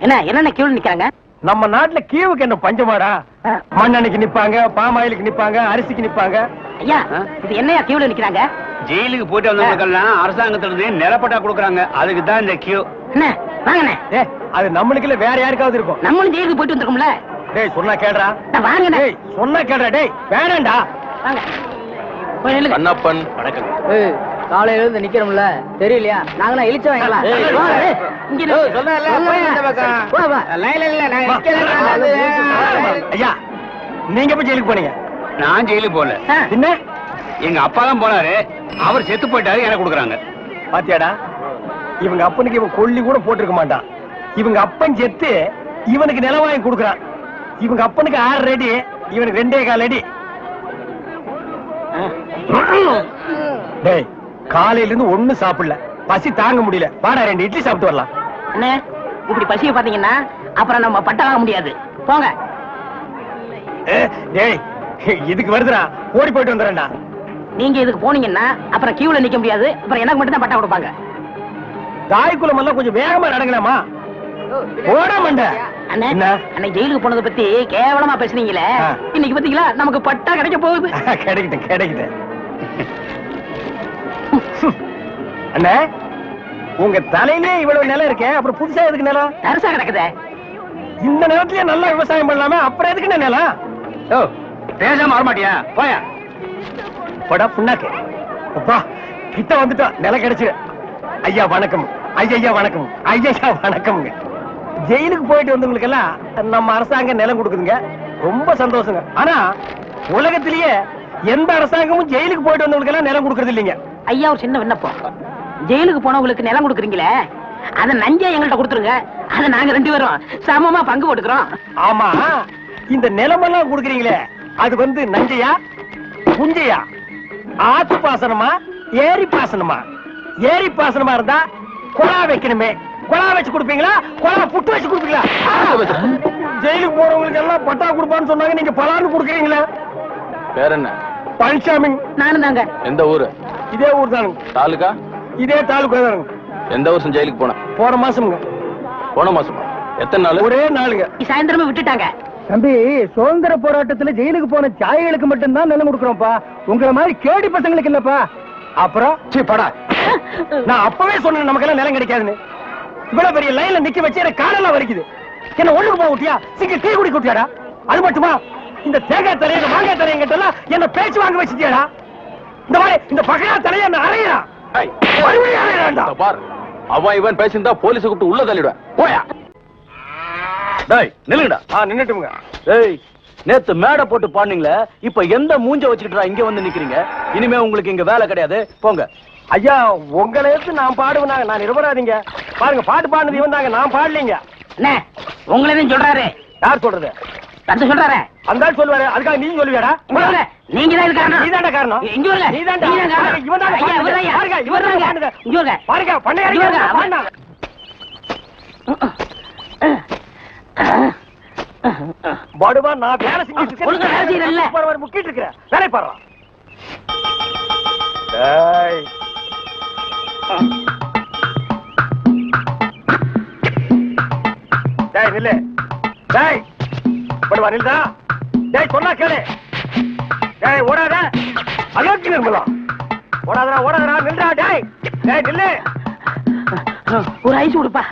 என்ன என்னென்ன கியூல நிக்கிறாங்க? நம்ம நாட்டுல கீவுக்கு என்ன பஞ்சமாடா? மண்ணெண்ணைக்கு நிப்பாங்க, பாமாயிலுக்கு நிப்பாங்க, அரிசிக்கு நிப்பாங்க. ஐயா இது என்னையா கியூல நிக்கிறாங்க? ஜெயிலுக்கு போயிட்டு வந்தவங்களுக்கெல்லாம் அரசாங்கத்துல இருந்து நிலப்பட்டா கொடுக்குறாங்க. அதுக்கு தான் இந்த கியூ. என்ன வாங்கண்ணே. அது நம்மளுக்கு இல்ல வேற யாருக்காவது இருக்கும். நம்மளும் ஜெயிலுக்கு போயிட்டு வந்திருக்கோம்ல. டேய் சொன்னா கேடுறா. வாங்கண்ணே. டேய் சொன்னா கேடுறா. டேய் வேணாம்டா. வாங்க. போய் நில்லுங்க. கண்ணப்பன் வணக்கம். காலையில இருந்து நிக்கிறோம்ல தெரியலையா? நாங்கலாம் இழிச்ச வாங்கலாம். இங்க சொன்னல போய் அந்த பக்கம். வா வா. லைன்ல இல்ல நான் நிக்கிறேன். ஐயா நீங்க போய் ஜெயிலுக்கு போனீங்க? நான் ஜெயிலுக்கு போல. என்ன? எங்க அப்பா தான் போனாரு. அவர் செத்து போயிட்டாரு. எனக்கு கொடுக்குறாங்க. பாத்தியாடா இவங்க அப்பனுக்கு இவன் கொல்லி கூட போட்டிருக்க மாட்டான். இவங்க அப்பன் செத்து இவனுக்கு நிலம் வாங்கி கொடுக்குறான். இவங்க அப்பனுக்கு 6 அடி, இவனுக்கு 2.25 அடி. டேய் காலையில இருந்து ஒண்ணும் சாப்பிடல, பசி தாங்க முடியல. வாடா 2 இட்லி சாப்பிட்டு வரலாம். அண்ணே இப்படி பசிய பாத்தீங்கன்னா அப்புறம் நம்ம பட்ட வாங்க முடியாது. போங்க. டேய் இதுக்கு வருதுடா, ஓடி போயிட்டு வந்துடுறேன்டா. நீங்க இதுக்கு போனீங்கன்னா அப்புறம் கியூல நிக்க முடியாது. அப்புறம் எனக்கு மட்டும் தான் பட்டா கொடுப்பாங்க. தாய்க்குளம் எல்லாம் கொஞ்சம் வேகமா நடக்கலாமா? ஓட மாட்ட. அண்ணே அன்னைக்கு ஜெயிலுக்கு போனதை பத்தி கேவலமா பேசுனீங்களே, இன்னைக்கு பாத்தீங்களா நமக்கு பட்டா கிடைக்க போகுது. கிடைக்கிட்டு கிடைக்கிட்டு. அண்ணே உங்க தலையிலே இவ்வளவு நிலம் இருக்கே, அப்புறம் புதுசா எதுக்கு நிலம்? தரிசா கிடக்குதே. இந்த நிலத்திலேயே நல்லா விவசாயம் பண்ணலாமே, அப்புறம் எதுக்கு நிலம்? ஓ பேசாம வரமாட்டியா? போயா படா புண்ணாக்கு. அப்பா கிட்ட வந்துட்டோம், நிலம் கிடைச்சு. ஐயா வணக்கம். ஐயா வணக்கம். ஐயா வணக்கம்ங்க. ஜெயிலுக்கு போயிட்டு வந்தவங்களுக்கு எல்லாம் நம்ம அரசாங்கம் நிலம் கொடுக்குதுங்க, ரொம்ப சந்தோஷங்க. ஆனா உலகத்திலேயே எந்த அரசாங்கமும் ஜெயிலுக்கு போயிட்டு வந்தவங்களுக்கு எல்லாம் நிலம் கொடுக்கறது இல்லைங்க. ஐயா ஒரு சின்ன விண்ணப்பம். ஜெயிலுக்கு போனவங்களுக்கு நிலம் கொடுக்குறீங்களே, அத நஞ்சா எங்கள்கிட்ட கொடுத்துருங்க. அத நாங்க 2 பேரும் சமமா பங்கு போட்டுக்கிறோம். ஆமா இந்த நிலமெல்லாம் கொடுக்குறீங்களே, அது வந்து நஞ்சையா புஞ்சையா, ஆத்து பாசனமா ஏரி பாசனமா? ஏரி பாசனமா இருந்தா குழா வைக்கணுமே, குழா வச்சு கொடுப்பீங்களா, குழா புட்டு வச்சு கொடுப்பீங்களா? ஜெயிலுக்கு போறவங்களுக்கு எல்லாம் பட்டா கொடுப்பான்னு சொன்னாங்க, நீங்க பலான்னு கொடுக்குறீங்களா? பேர் என்ன? பழனிசாமி. நானும் தாங்க. எந்த ஊரு? இதே ஊர் தானுங்க. தாலுகா? இதே தாலுகா தானுங்க. எந்த வருஷம் ஜெயிலுக்கு போன? போன மாசம்ங்க. போன மாசமா? எத்தனை நாள்? ஒரே நாளுங்க. சாயந்தரமே விட்டுட்டாங்க. தம்பி சுதந்திர போராட்டத்துல ஜெயிலுக்கு போன தியாகிகளுக்கு மட்டும்தான் நிலம் கொடுக்குறோம்ப்பா, உங்களை மாதிரி கேடி பசங்களுக்கு இல்லப்பா. அப்புறம் படா நான் அப்பவே சொன்னேன் நமக்கெல்லாம் நிலம் கிடைக்காதுன்னு. இவ்வளவு பெரிய லைன்ல நிக்க வச்சு எனக்கு காலெல்லாம் வலிக்குது. என்ன ஒண்ணுக்கு போக விட்டியா? சிங்க டீ குடி குட்டியாடா? அது மட்டுமா இந்த தேங்காய் தலைய இந்த மாங்காய் தலைய கிட்ட என்ன பேச்சு வாங்க வச்சுட்டியாடா? இந்த மாதிரி இந்த பகையா தலைய என்ன அறையா? பார் அவன் இவன் பேசியிருந்தா போலீஸ் கூப்பிட்டு உள்ள தள்ளிடுவேன். போயா. டேய் நில்லுங்கடா. நின்னுட்டுங்க. டேய் நேத்து மேடை போட்டு பாடுனீங்களே, இப்ப எந்த மூஞ்ச வச்சுக்கிட்டா இங்க வந்து நிக்கிறீங்க? இனிமே உங்களுக்கு இங்க வேலை கிடையாது, போங்க. ஐயா உங்களை எடுத்து நான் பாடுவேனாங்க, நான் நிரபராதீங்க. பாருங்க பாட்டு பாடுனது இவன் தாங்க, நான் பாடலீங்க. என்ன உங்களதான் சொல்றாரு? யார் சொல்றது? தந்து சொல்றாரு. அந்த ஆள் சொல்லுவாரு, அதுக்காக நீ சொல்லுவியாடா? நீங்க தான் இது காரணம். நீதான்டா காரணம். இங்க வரல. நீதான்டா. இவன் தான் ஐயா இவன் தான் பாருங்க இவன் தான் பாருங்க. இங்க வரல. பாருங்க பண்ணையாரி பாருங்க. படுவா நான் வேலை செஞ்சிட்டு இருக்கேன். ஒழுங்கா வேலை செய்யறல்ல. பரவாயில்லை முக்கிட்டு இருக்கேன். வேலை பாரு. டேய் டேய் நில்லு. டேய் படுவா நில்லுடா. டேய் சொன்னா கேளு. டேய் ஓடாத. அலோக்கி நிர்மலா. ஓடாதடா ஓடாதடா நில்லுடா. டேய் டேய் நில்லு. ஒரு ஐஸ் கொடுப்பா.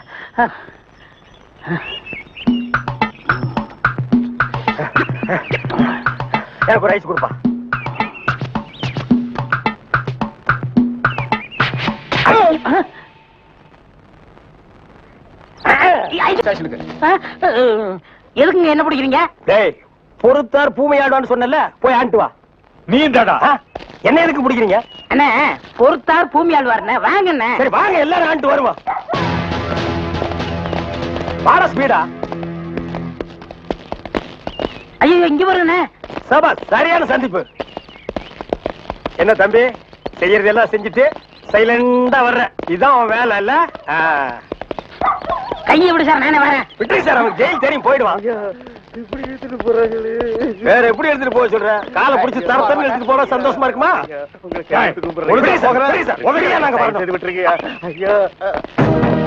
எனக்கு ஒரு ஐஸ் கொடுப்பா. எதுக்குங்க என்ன பிடிக்கிறீங்க? டேய் பொறுத்தார் பூமை ஆடுவான்னு சொன்னல, போய் ஆண்டு வா. நீ தாடா என்ன எதுக்கு பிடிக்கிறீங்க? அண்ணே பொறுத்தார் பூமி ஆழ்வாருண்ணே, வாங்கண்ணே. சரி வாங்க எல்லாரும் ஆண்டு வருவோம். வாடா ஸ்பீடா. ஐயோ இங்க வருண்ணே. சபா சரியான சந்திப்பு. என்ன தம்பி செய்யறதெல்லாம் செஞ்சுட்டு சைலண்டா வர்ற, இதான் அவன் வேலை இல்ல? கையை விடு சார், நானே வரேன். விட்டு சார், அவன் ஜெயில் தெரியும் போயிடுவான். இப்படி எடுத்துட்டு போறாங்களே, வேற எப்படி எடுத்துட்டு போக சொல்ற? காலை பிடிச்சி தரத்தன்னு எடுத்துட்டு போனா சந்தோஷமா இருக்குமா? நாங்க வரணும்.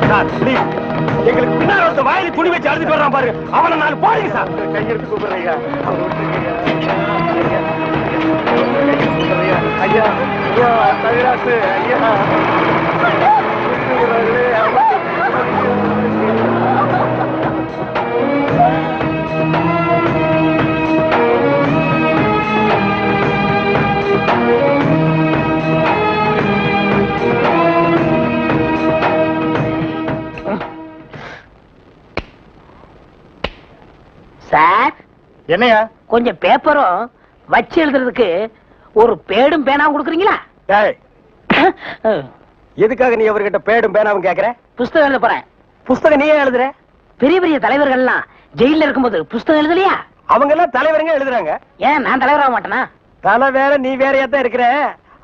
Sir please. எங்களுக்கு பின்னால ஒருத்த வாயில துணி வச்சு அழுதுட்டு வர்றான் பாரு, அவனை நாலு போடுங்க சார். கையெடுத்து கூப்பிடுறீங்க ஐயா. ஐயா தவிராசு ஐயா. சார் என்னையா? கொஞ்சம் பேப்பரும் வச்சு எழுதுறதுக்கு ஒரு பேடும் பேனாவும் கொடுக்குறீங்களா? டேய், எதுக்காக நீ அவர்கிட்ட பேடும் பேனாவும் கேக்குற? புஸ்தகம் எழுத போறேன். புஸ்தகம் நீயே எழுதுற? பெரிய பெரிய தலைவர்கள்லாம் ஜெயில இருக்கும்போது புஸ்தகம் எழுதலையா? அவங்க எல்லாம் தலைவருங்க எழுதுறாங்க. ஏன் நான் தலைவராக மாட்டேனா? தலை வேற நீ வேறையா தான் இருக்கிற.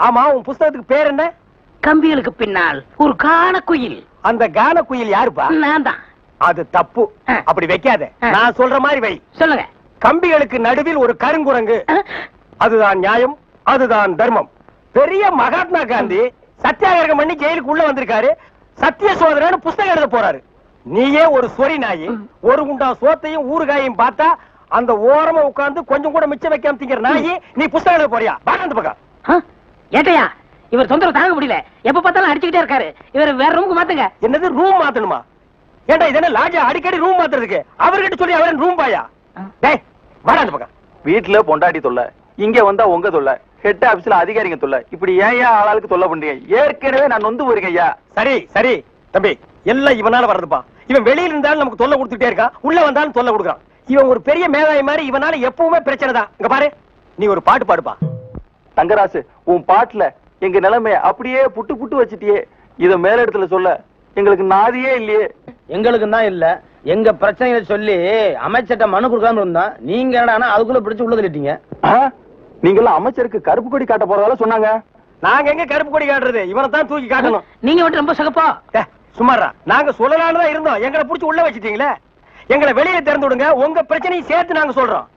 ஆமா, உன் புஸ்தகத்துக்கு பேர் என்ன? கம்பிகளுக்கு பின்னால் ஒரு காண குயில். அந்த கான குயில் யாருப்பா? நான் தான். அது தப்பு. அப்படி வைக்காத. நான் சொல்ற மாதிரி வை. சொல்லுங்க. கம்பிகளுக்கு நடுவில் ஒரு கருங்குரங்கு. அதுதான் நியாயம், அதுதான் தர்மம். பெரிய மகாத்மா காந்தி சத்தியாகிரகம் பண்ணி ஜெயிலுக்கு உள்ள வந்திருக்காரு. சத்திய சோதரன்னு புஸ்தகம் எழுத போறாரு. நீயே ஒரு சொரி நாயி, ஒரு குண்டா சோத்தையும் ஊறுகாயையும் பார்த்தா அந்த ஓரமா உட்கார்ந்து கொஞ்சம் கூட மிச்சம் வைக்காம திங்கிற நாயி, நீ புஸ்தகம் எழுத போறியா? பாக்காந்து பக்கம். ஏட்டையா, இவர் தொந்தரவு தாங்க முடியல. எப்ப பார்த்தாலும் அடிச்சுக்கிட்டே இருக்காரு. இவர் வேற ரூமுக்கு மாத்துங்க. என்னது ரூம் மாத்தணுமா? ஏண்டா இது என்ன லாட்ஜா அடிக்கடி ரூம் மாத்துறதுக்கு? அவர்கிட்ட சொல்லி அவரன் ரூம் பாயா? டேய் வாடா அந்த பக்கம். வீட்டுல பொண்டாட்டி தொல்லை, இங்க வந்தா உங்க தொல்லை, ஹெட் ஆபீஸ்ல அதிகாரிங்க தொல்லை, இப்படி ஏன் ஆளாளுக்கு தொல்லை பண்றீங்க? ஏற்கனவே நான் நொந்து போயிருக்கேன் ஐயா. சரி சரி தம்பி, எல்லாம் இவனால வர்றதுப்பா. இவன் வெளியில இருந்தாலும் நமக்கு தொல்லை கொடுத்துட்டே இருக்கான், உள்ள வந்தாலும் தொல்லை கொடுக்குறான். இவன் ஒரு பெரிய மேதாவி மாதிரி, இவனால எப்பவுமே பிரச்சனை தான். இங்க பாரு, நீ ஒரு பாட்டு பாடுப்பா. தங்கராசு, உன் பாட்டுல எங்க நிலைமைய அப்படியே புட்டு புட்டு வச்சிட்டியே. இத மேல இடத்துல சொல்ல எங்களுக்கு நாதியே இல்லையே. எங்களுக்கு தான் இல்ல, எங்க பிரச்சனைகளை சொல்லி அமைச்சர்ட்ட மனு கொடுக்காம இருந்தா நீங்க என்னடா அதுக்குள்ள பிடிச்சு உள்ள தள்ளிட்டீங்க. நீங்க எல்லாம் அமைச்சருக்கு கருப்பு கொடி காட்ட போறதால சொன்னாங்க. நாங்க எங்க கருப்பு கொடி காட்டுறது? இவனை தான் தூக்கி காட்டணும். நீங்க மட்டும் ரொம்ப சகப்பா. சுமாரா நாங்க சொல்லலாம்னு தான் இருந்தோம், எங்களை புடிச்சு உள்ள வச்சிட்டீங்களே. எங்களை வெளியே திறந்து விடுங்க, உங்க பிரச்சனையை சேர்த்து நாங்க சொல்றோம்.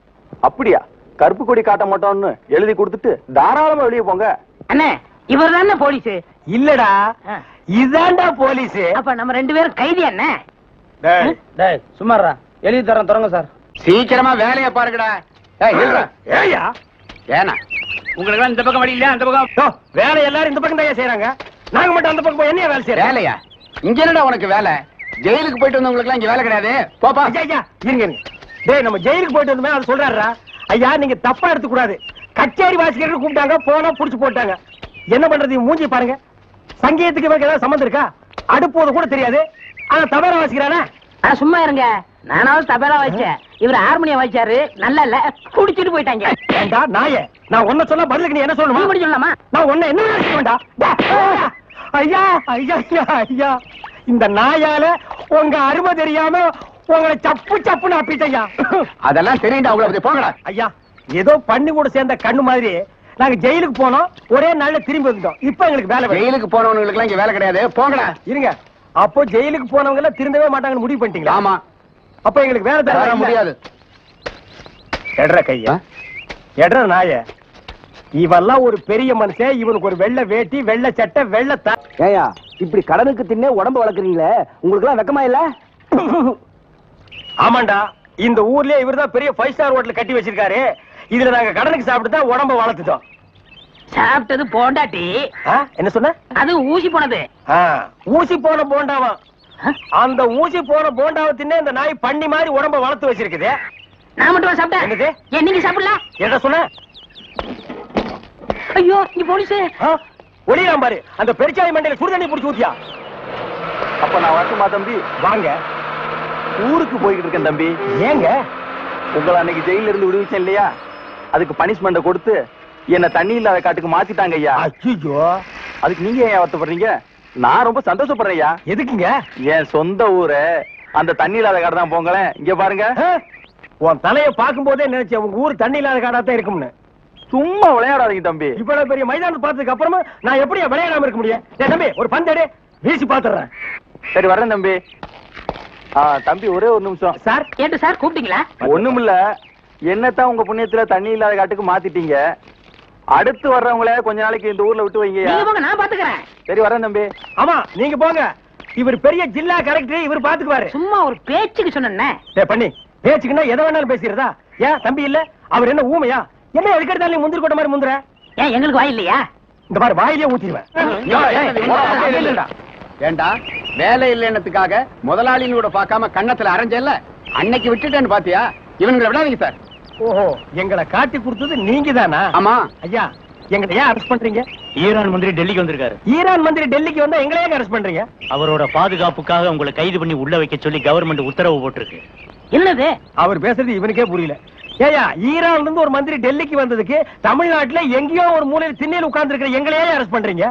அப்படியா? கருப்பு கொடி காட்ட மாட்டோம்னு எழுதி கொடுத்துட்டு தாராளமா வெளியே போங்க. அண்ணே, இவர் தானே போலீஸ்? இல்லடா, இதாண்டா போலீஸ். அப்ப நம்ம ரெண்டு பேரும் கைதி அண்ணே. டேய் சும்மாறா, எழுதி தரேன் தொடங்க சார். சீக்கிரமா வேலையை பாருங்கடா. ஏயா ஏனா உங்களுக்கு இந்த பக்கம் வழி இல்ல, அந்த பக்கம் வேலை எல்லாரும் இந்த பக்கம் தான் செய்யறாங்க. நாங்க மட்டும் அந்த பக்கம் போய் என்ன வேலை செய்யறோம்? வேலையா? இங்க என்னடா உனக்கு வேலை? ஜெயிலுக்கு போயிட்டு வந்தவங்களுக்கு எல்லாம் இங்க வேலை கிடையாது. போப்பா. ஐயா இருங்க. டேய், நம்ம ஜெயிலுக்கு போயிட்டு வந்தோமே அது சொல்றாருடா. ஐயா நீங்க தப்பா எடுத்துக்க கூடாது. கச்சேரி வாசிக்கிறதுக்கு கூப்பிட்டாங்க, போனா புடிச்சு போட்டாங்க. என்ன பண்றது? மூஞ்சி பாருங்க. சங்கீதத்துக்கு இவருக்கு ஏதாவது சம்பந்தம் இருக்கா? அடுப்போது கூட தெரியாது, ஆனா தபேலா வாசிக்கிறானே. சும்மா இருங்க, நானாவது தபேலா வாய்ச்சேன், இவர் ஹார்மோனியம் வாய்ச்சாரு. நல்லா இல்ல, குடிச்சிட்டு போயிட்டாங்க. ஏண்டா நாயே, நான் ஒன்ன சொல்ல பதிலுக்கு நீ என்ன சொல்லணுமா? நீ சொல்லலாமா? நான் ஒன்ன என்ன வேண்டா? ஐயா ஐயா ஐயா, இந்த நாயால உங்க அருமை தெரியாம உங்களை சப்பு சப்புன்னு அப்பிட்டையா. அதெல்லாம் தெரியுண்டா, அவங்கள போங்கடா. ஐயா, ஏதோ பண்ணி கூட சேர்ந்த கண்ணு மாதிரி நாங்க ஜெயிலுக்கு போனோம், ஒரே நாள்ல திரும்பி வந்துட்டோம். இப்ப எங்களுக்கு வேலை. ஜெயிலுக்கு போனவங்களுக்கு எல்லாம் இங்க வேலை கிடையாது, போங்கடா. இருங்க, அப்போ ஜெயிலுக்கு போனவங்க எல்லாம் திருந்தவே மாட்டாங்கன்னு முடிவு பண்ணிட்டீங்களா? ஆமா. அப்ப எங்களுக்கு வேலை தர முடியாது. எட்ற கையா, எட்ற நாய. இவெல்லாம் ஒரு பெரிய மனுஷன், இவனுக்கு ஒரு வெள்ளை வேட்டி, வெள்ளை சட்டை, வெள்ளை ஏயா இப்படி கடனுக்கு தின்னே உடம்பு வளர்க்குறீங்களே, உங்களுக்கு எல்லாம் வெக்கமா இல்ல? ஆமாண்டா, இந்த ஊர்லயே இவர்தான் பெரிய 5 ஸ்டார் ஹோட்டல் கட்டி வச்சிருக்காரு. இதுல நாங்க கடனுக்கு சாப்பிட்டு தான் உடம்ப வளர்த்துட்டோம். சாப்பிட்டது போண்டாட்டி. என்ன சொன்ன? அது ஊசி போனது. ஊசி போன போண்டாவா? அந்த ஊசி போன போண்டாவை தின்னே இந்த நாய் பண்ணி மாதிரி உடம்ப வளர்த்து வச்சிருக்குது. நான் மட்டும் சாப்பிட்டேன். என்னது? நீங்க சாப்பிடல? என்ன சொன்ன? ஐயோ, நீ போலீஸ். ஒளியாம் பாரு, அந்த பெருச்சாய் மண்டையில சுடுதண்ணி புடிச்சு ஊத்தியா. அப்ப நான் வரட்டுமா தம்பி? வாங்க. ஊருக்கு போய்கிட்டு இருக்கேன் தம்பி. ஏங்க? உங்களை அன்னைக்கு ஜெயில இருந்து விடுவிச்சேன் இல்லையா, அதுக்கு பனிஷ்மெண்ட் கொடுத்து என்ன தண்ணி இல்லாத காட்டுக்கு மாத்திட்டாங்க ஐயா. ஐயோ, அதுக்கு நீங்க ஏன் வருத்தப்படுறீங்க? நான் ரொம்ப சந்தோஷப்படுறேன் ஐயா. எதுக்குங்க? என் சொந்த ஊரு அந்த தண்ணி இல்லாத காடு தான். போங்களேன், இங்க பாருங்க. உன் தலைய பாக்கும் போதே நினைச்சேன் உங்க ஊர் தண்ணி இல்லாத காடா தான் இருக்கும்னு. சும்மா விளையாடாதீங்க தம்பி. இவ்வளவு பெரிய மைதானத்தை பார்த்ததுக்கு அப்புறமா நான் எப்படி விளையாடாம இருக்க முடியும்? தம்பி, ஒரு பந்தேடு வீசி பாத்துறேன். சரி வரேன் தம்பி. தம்பி ஒரே ஒரு நிமிஷம். சார் கேட்டு சார் கூப்பிட்டீங்களா? ஒண்ணுமில்ல, என்னத்தான் உங்க புண்ணியத்துல தண்ணி இல்லாத காட்டுக்கு மாத்திட்டீங்க. அடுத்து வர்றவங்கள கொஞ்ச நாளைக்கு இந்த ஊர்ல விட்டு வைங்க. நான் பாத்துக்கிறேன். சரி வரேன் தம்பி. ஆமா, நீங்க போங்க. இவர் பெரிய ஜில்லா கலெக்டர், இவர் பாத்துக்குவாரு. சும்மா ஒரு பேச்சுக்கு சொன்னேன். பண்ணி பேச்சுக்குன்னா எதை வேணாலும் பேசிடுறதா? ஏன் தம்பி இல்ல? அவர் என்ன ஊமையா? என்ன எதுக்கெடுத்தாலும் முந்திரி கொட்ட மாதிரி முந்துற? ஏன் எங்களுக்கு வாய் இல்லையா? இந்த மாதிரி வாயிலே ஊத்திடுவேன். ஏண்டா வேலை இல்லைன்னதுக்காக முதலாளின்னு கூட பார்க்காம கண்ணத்துல அரைஞ்சல்ல, அன்னைக்கு விட்டுட்டேன்னு பாத்தியா? இவங்களை விடாதீங்க சார். ஓஹோ, எங்களை காட்டி கொடுத்தது நீங்க தானா? ஆமா ஐயா, எங்களை ஏன் அரெஸ்ட் பண்றீங்க? ஈரான் மந்திரி டெல்லிக்கு வந்திருக்காரு. ஈரான் மந்திரி டெல்லிக்கு வந்தா எங்களை ஏன் அரெஸ்ட் பண்றீங்க? அவரோட பாதுகாப்புக்காக உங்களை கைது பண்ணி உள்ள வைக்க சொல்லி கவர்மெண்ட் உத்தரவு போட்டிருக்கு. என்னது? அவர் பேசுறது இவனுக்கே புரியல. ஏயா, ஈரான்ல இருந்து ஒரு மந்திரி டெல்லிக்கு வந்ததுக்கு தமிழ்நாட்டுல எங்கேயோ ஒரு மூலையில் திண்ணையில் உட்கார்ந்து இருக்கிற எங்களையே அரெஸ்ட் பண்றீங்க?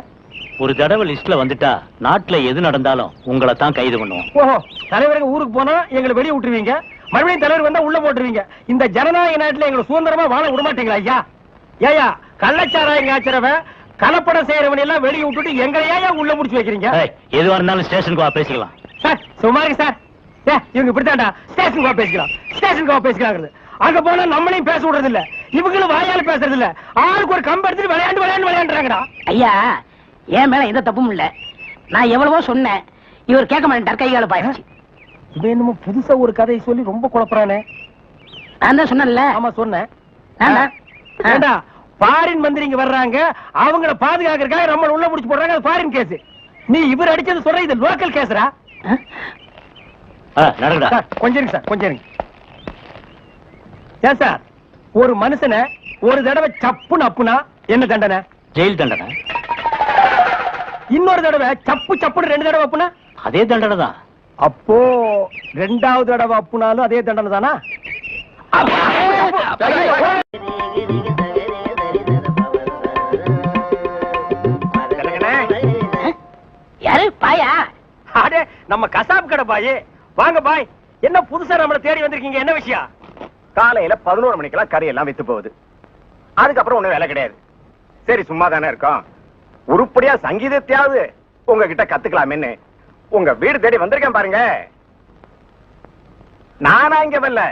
ஒரு தடவை லிஸ்ட்ல வந்துட்டா நாட்டுல எது நடந்தாலும் உங்களை தான் கைது பண்ணுவோம். ஓஹோ, தலைவருக்கு ஊருக்கு போனா எங்களை வெளியே விட்டுருவீங்க, மறுபடியும் தலைவர் வந்தா உள்ள போட்டுருவீங்க. இந்த ஜனநாயக நாட்டுல எங்களை சுதந்திரமா வாழ விட மாட்டீங்களா ஐயா? ஏயா, கள்ளச்சாராயம் காய்ச்சறவன் கலப்படம் செய்யறவன் எல்லாம் வெளியே விட்டுட்டு எங்களையா உள்ள முடிச்சு வைக்கிறீங்க? எதுவா இருந்தாலும் ஸ்டேஷனுக்கு வா பேசிக்கலாம். சார் சுமாருங்க சார். இவங்க இப்படித்தாண்டா ஸ்டேஷனுக்கு வா பேசிக்கலாம், ஸ்டேஷனுக்கு வா பேசிக்கலாம். அங்க போனா நம்மளையும் பேச விடுறது இல்ல, இவங்களும் வாயால பேசுறது இல்ல. ஆளுக்கு ஒரு கம்பு எடுத்துட்டு விளையாண்டுறாங்கடா. ஐயா, என் மேல எந்த தப்பும் இல்ல. நான் எவ்வளவோ சொன்னேன், இவர் கேட்க மாட்டேன். கைகால பாயிடுச்சு. இது என்னமோ புதுசா ஒரு கதையை சொல்லி ரொம்ப குழப்பறானே. நான் தான் சொன்னேன்ல. ஆமா சொன்னேன். ஏண்டா, ஃபாரின் மந்திரி இங்க வர்றாங்க, அவங்கள பாதுகாக்கிறதுக்காக நம்ம உள்ள முடிச்சு போடுறாங்க. அது ஃபாரின் கேஸ். நீ இவர் அடிச்சது சொல்ற, இது லோக்கல் கேஸ்ரா? நடக்குதா? கொஞ்சம் இருங்க சார், கொஞ்சம் இருங்க. ஏன் சார், ஒரு மனுஷனை ஒரு தடவை சப்புன்னு அப்புனா என்ன தண்டனை? ஜெயில் தண்டனை. இன்னொரு தடவை சப்பு சப்புன்னு 2 தடவை அப்புனா அதே தண்டனை தான். அப்போ 2வது தடவை அப்புனாலும் அதே தண்டனை தானா? யாரு பாயா? அடே, நம்ம கசாப் கடை பாய். வாங்க பாய். என்ன புதுசா நம்மள தேடி வந்திருக்கீங்க? என்ன விஷயம்? காலையில 11 மணிக்கெல்லாம் கறி எல்லாம் வித்து போகுது. அதுக்கப்புறம் ஒண்ணும் வேலை கிடையாது. சரி, சும்மா தானே இருக்கோம், உருப்படியா சங்கீதத்தையாவது உங்ககிட்ட கத்துக்கலாமேன்னு உங்க வீடு தேடி வந்திருக்கேன் பாருங்க. நானா இங்க வரல,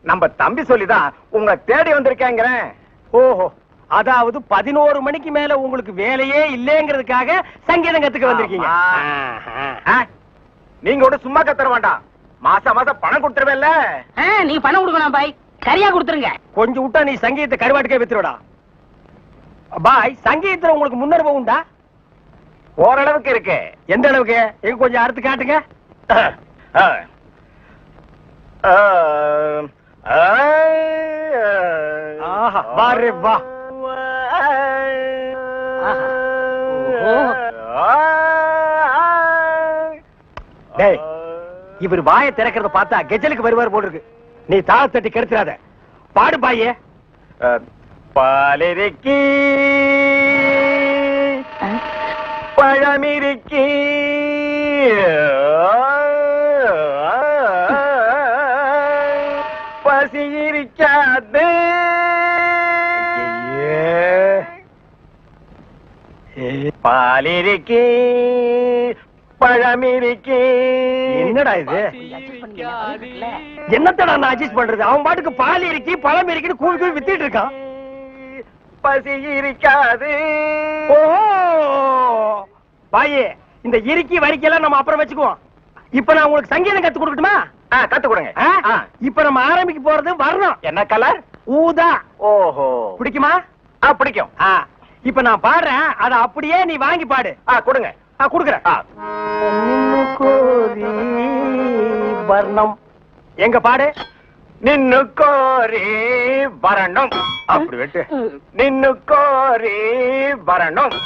நம்ம தம்பி சொல்லிதான் உங்க தேடி வந்திருக்கேங்கிறேன். ஓஹோ, அதாவது 11 மணிக்கு மேல உங்களுக்கு வேலையே இல்லங்கிறதுக்காக சங்கீதம் கத்துக்க வந்திருக்கீங்க. நீங்க கூட சும்மா கத்துற வேண்டாம், மாசம் மாசம் பணம் கொடுத்துருவேல்ல. நீ பணம் கொடுக்கணும் பாய், சரியா கொடுத்துருங்க. கொஞ்சம் விட்டா நீ சங்கீதத்தை கருவாட்டுக்கே வித்துருடா. பாய், சங்கீதத்துல உங்களுக்கு முன்னனுபவம் உண்டா? ஓரளவுக்கு இருக்கு. எந்த அளவுக்கு? எங்க கொஞ்சம் அறுத்து காட்டுங்க. ஆஹா, பாரு வா. டேய், இவர் வாயை திறக்கிறத பார்த்தா கெஜலுக்கு வருவார் போல இருக்கு. நீ தாள தட்டி கெடுத்துறாத. பாடு பாயே. பாலிருக்கி பழமிருக்கி பசி இருக்காது. பாலிருக்கி பழமிருக்கி. என்னடா இது? என்னத்தடா நான் அட்ஜஸ்ட் பண்றது? அவன் பாட்டுக்கு பால் இருக்கி பழம் இருக்குன்னு கூவி கூவி வித்திட்டு இருக்கான். பசி இருக்காது. ஓஹோ பாயே, இந்த இறுக்கி வரிக்கெல்லாம் நம்ம அப்புறம் வச்சுக்குவோம். இப்ப நான் உங்களுக்கு சங்கீதம் கத்து கொடுக்கட்டுமா? கத்து கொடுங்க. இப்ப நம்ம ஆரம்பிக்க போறது வரணும். என்ன கலர்? ஊதா. ஓஹோ, பிடிக்குமா? பிடிக்கும். இப்ப நான் பாடுறேன், அத அப்படியே நீ வாங்கி பாடு. கொடுங்க. குடுக்குறேன். வர்ணம் எங்க பாடு. நின்னு கோரி வரணும். அப்படி வெட்டு. நின்னு கோரி வரணும்.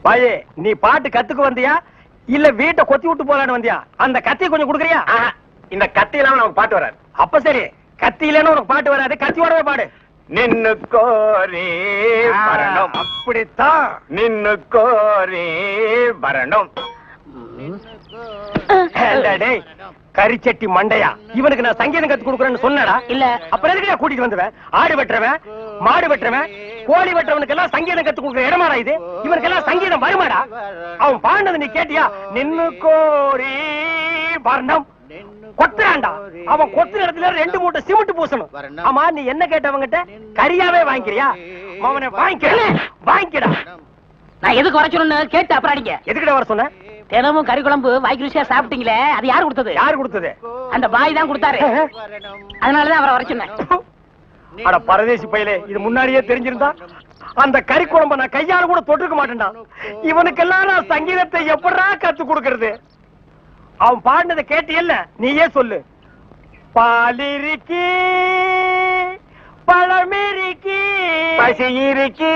பாயே, நீ பாட்டு கத்துக்கு வந்தியா இல்ல வீட்டை கொத்தி விட்டு போலான்னு வந்தியா? அந்த கத்தி கொஞ்சம் குடுக்குறியா? இந்த கத்தி இல்லாம நமக்கு பாட்டு வராது. அப்ப சரி, கத்தி இல்லன்னு உனக்கு பாட்டு வராது, கத்தியோடவே பாடு. நின்னு கோரி வரணும். அப்படித்தான். நின்னு கோரி வரணும். டேய், கரிச்சட்டி மண்டையா, இவனுக்கு நான் சங்கீதம் கத்து கொடுக்குறேன்னு சொன்னடா? இல்ல. அப்புறம் எதுக்கு கூட்டிட்டு வந்துவேன்? ஆடு வெட்டுறவன், மாடு வெட்டுறவன், கோழி வெட்டுறவனுக்கு எல்லாம் சங்கீதம் கத்து கொடுக்குற இடமாடா இது? இவனுக்கு எல்லாம் சங்கீதம் வருமாடா? அவன் பாண்டது நீ கேட்டியா? நின்னு கோரி வரணும். கொத்துறான்டா. அவன் கொத்துற இடத்துல 2 மூட்டை சிமெண்ட் பூசணும். ஆமா, நீ என்ன கேட்டவங்கிட்ட? கரியாவே வாங்கிக்கிறியா? அவனை வாங்கிக்கடா. நான் எதுக்கு வர சொன்னு கேட்டு அப்புறம் அடிங்க. எதுக்கிட்ட வர சொன்ன? தினமும் கறி குழம்பு வாய்க்கு ருசியா சாப்பிட்டீங்களே, அது யாரு கொடுத்தது? யாரு கொடுத்தது? அந்த பாய் தான் கொடுத்தாரு. அதனாலதான் அவரை வர சொன்னேன். அட பரதேசி பையலே, இது முன்னாடியே தெரிஞ்சிருந்தா அந்த கறி குழம்ப நான் கையால கூட தொட்டுக்க மாட்டேன்டா. இவனுக்கெல்லாம் நான் சங்கீதத்தை எப்படா கத்து கொடுக்கறது? அவன் பாடினதை கேட்டியல்ல, நீயே சொல்லு. பாலிருக்கி பழமிருக்கி பசி இருக்கி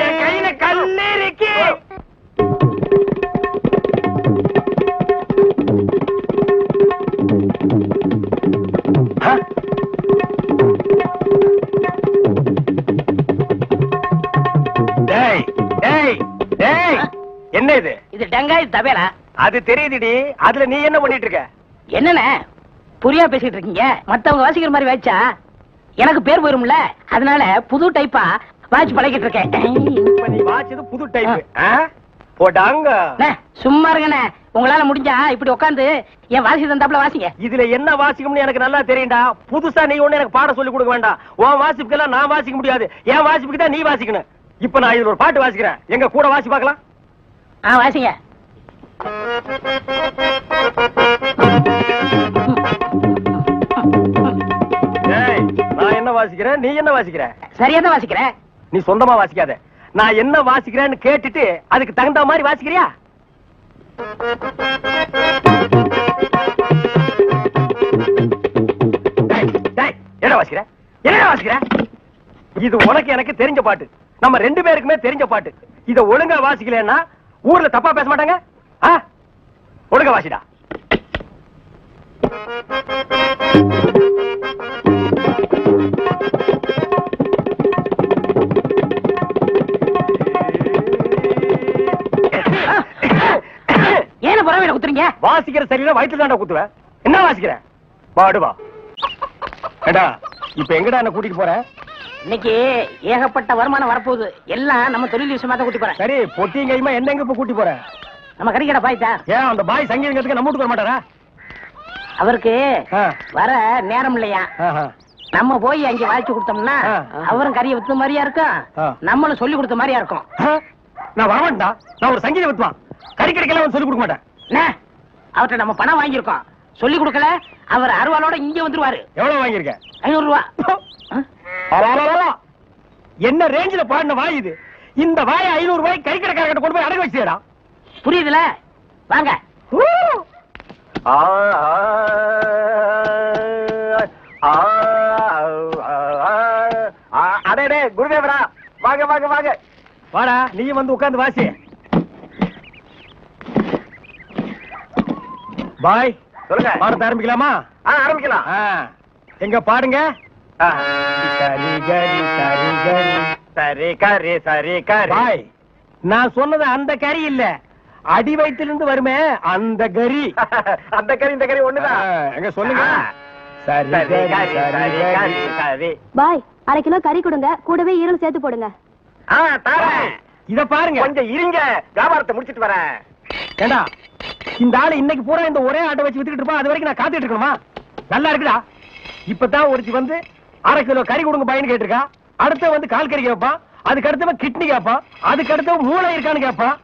என் கையில கல்லு இருக்கி. என்ன இது? இது டங்காய் தபேலா. அது தெரியுதுடி. அதுல நீ என்ன பண்ணிட்டு இருக்க? என்னண்ணே புரியா பேசிட்டு இருக்கீங்க? மத்தவங்க வாசிக்கிற மாதிரி வாய்ச்சா எனக்கு பேர் போயிரும்ல, அதனால புது டைப்பா வாட்ச் பழகிட்டு இருக்கேன். இப்ப நீ வாட்சது புது டைப் போடாங்க. சும்மா இருங்கண்ணே, உங்களால முடிஞ்சா இப்படி உட்காந்து என் வாசி தந்தாப்புல வாசிங்க. இதுல என்ன வாசிக்கும்னு எனக்கு நல்லா தெரியும்டா. புதுசா நீ ஒண்ணு எனக்கு பாடம் சொல்லி கொடுக்க வேண்டாம். உன் வாசிப்புக்கெல்லாம் நான் வாசிக்க முடியாது. என் வாசிப்புக்கு தான் நீ வாசிக்கணும். இப்ப நான் இதுல ஒரு பாட்டு வாசிக்கிறேன், எங்க கூட வாசி பார்க்கலாம். வாசிங்க. நான் என்ன வாசிக்கிறேன், நீ என்ன வாசிக்கிற? சரியா தான் வாசிக்கிறேன். நீ சொந்தமா வாசிக்காத. நான் என்ன வாசிக்கிறேன்னு கேட்டுட்டு அதுக்கு தகுந்த மாதிரி வாசிக்கிறியா? என்ன வாசிக்கிற? என்ன வாசிக்கிற? இது உனக்கு எனக்கு தெரிஞ்ச பாட்டு, நம்ம ரெண்டு பேருக்குமே தெரிஞ்ச பாட்டு. இத ஒழுங்கா வாசிக்கலன்னா ஊர்ல தப்பா பேச மாட்டாங்க. ஒழுங்கா வாசிடா. ஏன பரவாயில்ல குத்துறீங்க? வாசிக்கிற சரியில்லை, வயிற்றுல தாண்டா குத்துவேன். என்ன வாசிக்கிற? பாடுவா. ஏடா இப்ப எங்கடா என்ன கூட்டிட்டு போற? இன்னைக்கு ஏகப்பட்ட வருமானம் வரப்போகுது. எல்லாம் நம்ம தொழில் விஷயமா தான் கூட்டி போறேன். சரி, பொட்டியும் கையுமா என்ன எங்க இப்ப கூட்டி போற? நம்ம கறிக்கடை பாய்த்தா. ஏன் அந்த பாய் சங்கீதத்துக்கு நம்ம வீட்டுக்கு வர மாட்டாரா? அவருக்கு வர நேரம் இல்லையா. நம்ம போய் அங்க வாய்ச்சி கொடுத்தோம்னா அவரும் கறியை வித்த மாதிரியா இருக்கும், நம்மளும் சொல்லி கொடுத்த மாதிரியா இருக்கும். நான் வரமாட்டா. நான் ஒரு சங்கீத வித்துவான். கறி கடைக்கெல்லாம் சொல்லி கொடுக்க மாட்டேன். அவர்கிட்ட நம்ம பணம் வாங்கியிருக்கோம், சொல்லி கொடுக்கல. அவர் அருவாளோட இங்க வந்துருவாரு. எவ்வளவு வாங்கியிருக்க? 500 ரூபா. என்ன ரேஞ்சில பாடின வாய் இது? இந்த வாய 500 ரூபாய் கறி கடைக்காரர்கிட்ட கொண்டு போய் அடகு வச்சிடா. புரியுதுல? வாங்க. அடே குருதேவரா, வாங்க வாங்க வாங்க. வாடா, நீ வந்து உட்கார்ந்து வாசி. பாய் சொல்லுங்க. பாடத்தை ஆரம்பிக்கலாமா? ஆரம்பிக்கலாம். எங்க பாடுங்க. சரி கரி சரி கரி சரி கரி சரி கரி. பாய், நான் சொன்னது அந்த கறி இல்ல, அடி வயிற்றிலிருந்து வருமே அந்த கறி. அந்த கறி இந்த கறி ஒண்ணுதான். எங்க சொல்லுங்க. சரி கரி சரி கரி சரி. பாய், 1/2 கிலோ கறி கொடுங்க, கூடவே ஈரல் சேர்த்து போடுங்க. இத பாருங்க. கொஞ்சம் இருங்க, வியாபாரத்தை முடிச்சிட்டு வரேன். ஏண்டா இந்த ஆளு இன்னைக்கு பூரா இந்த ஒரே ஆட்டை வச்சு வித்துக்கிட்டு இருப்பான், அது வரைக்கும் நான் காத்துட்டு இருக்கணுமா? நல்லா இருக்குடா. இப்பதான் ஒருத்தி வந்து 1/2 கிலோ கறி கொடுங்க பையன் கேட்டிருக்கா. அடுத்த வந்து கால் கறி கேட்பான், அதுக்கு அடுத்தவன் கிட்னி கேட்பான், அதுக்கு அடுத்தவன் மூளை இருக்கான்னு கேட்பான்.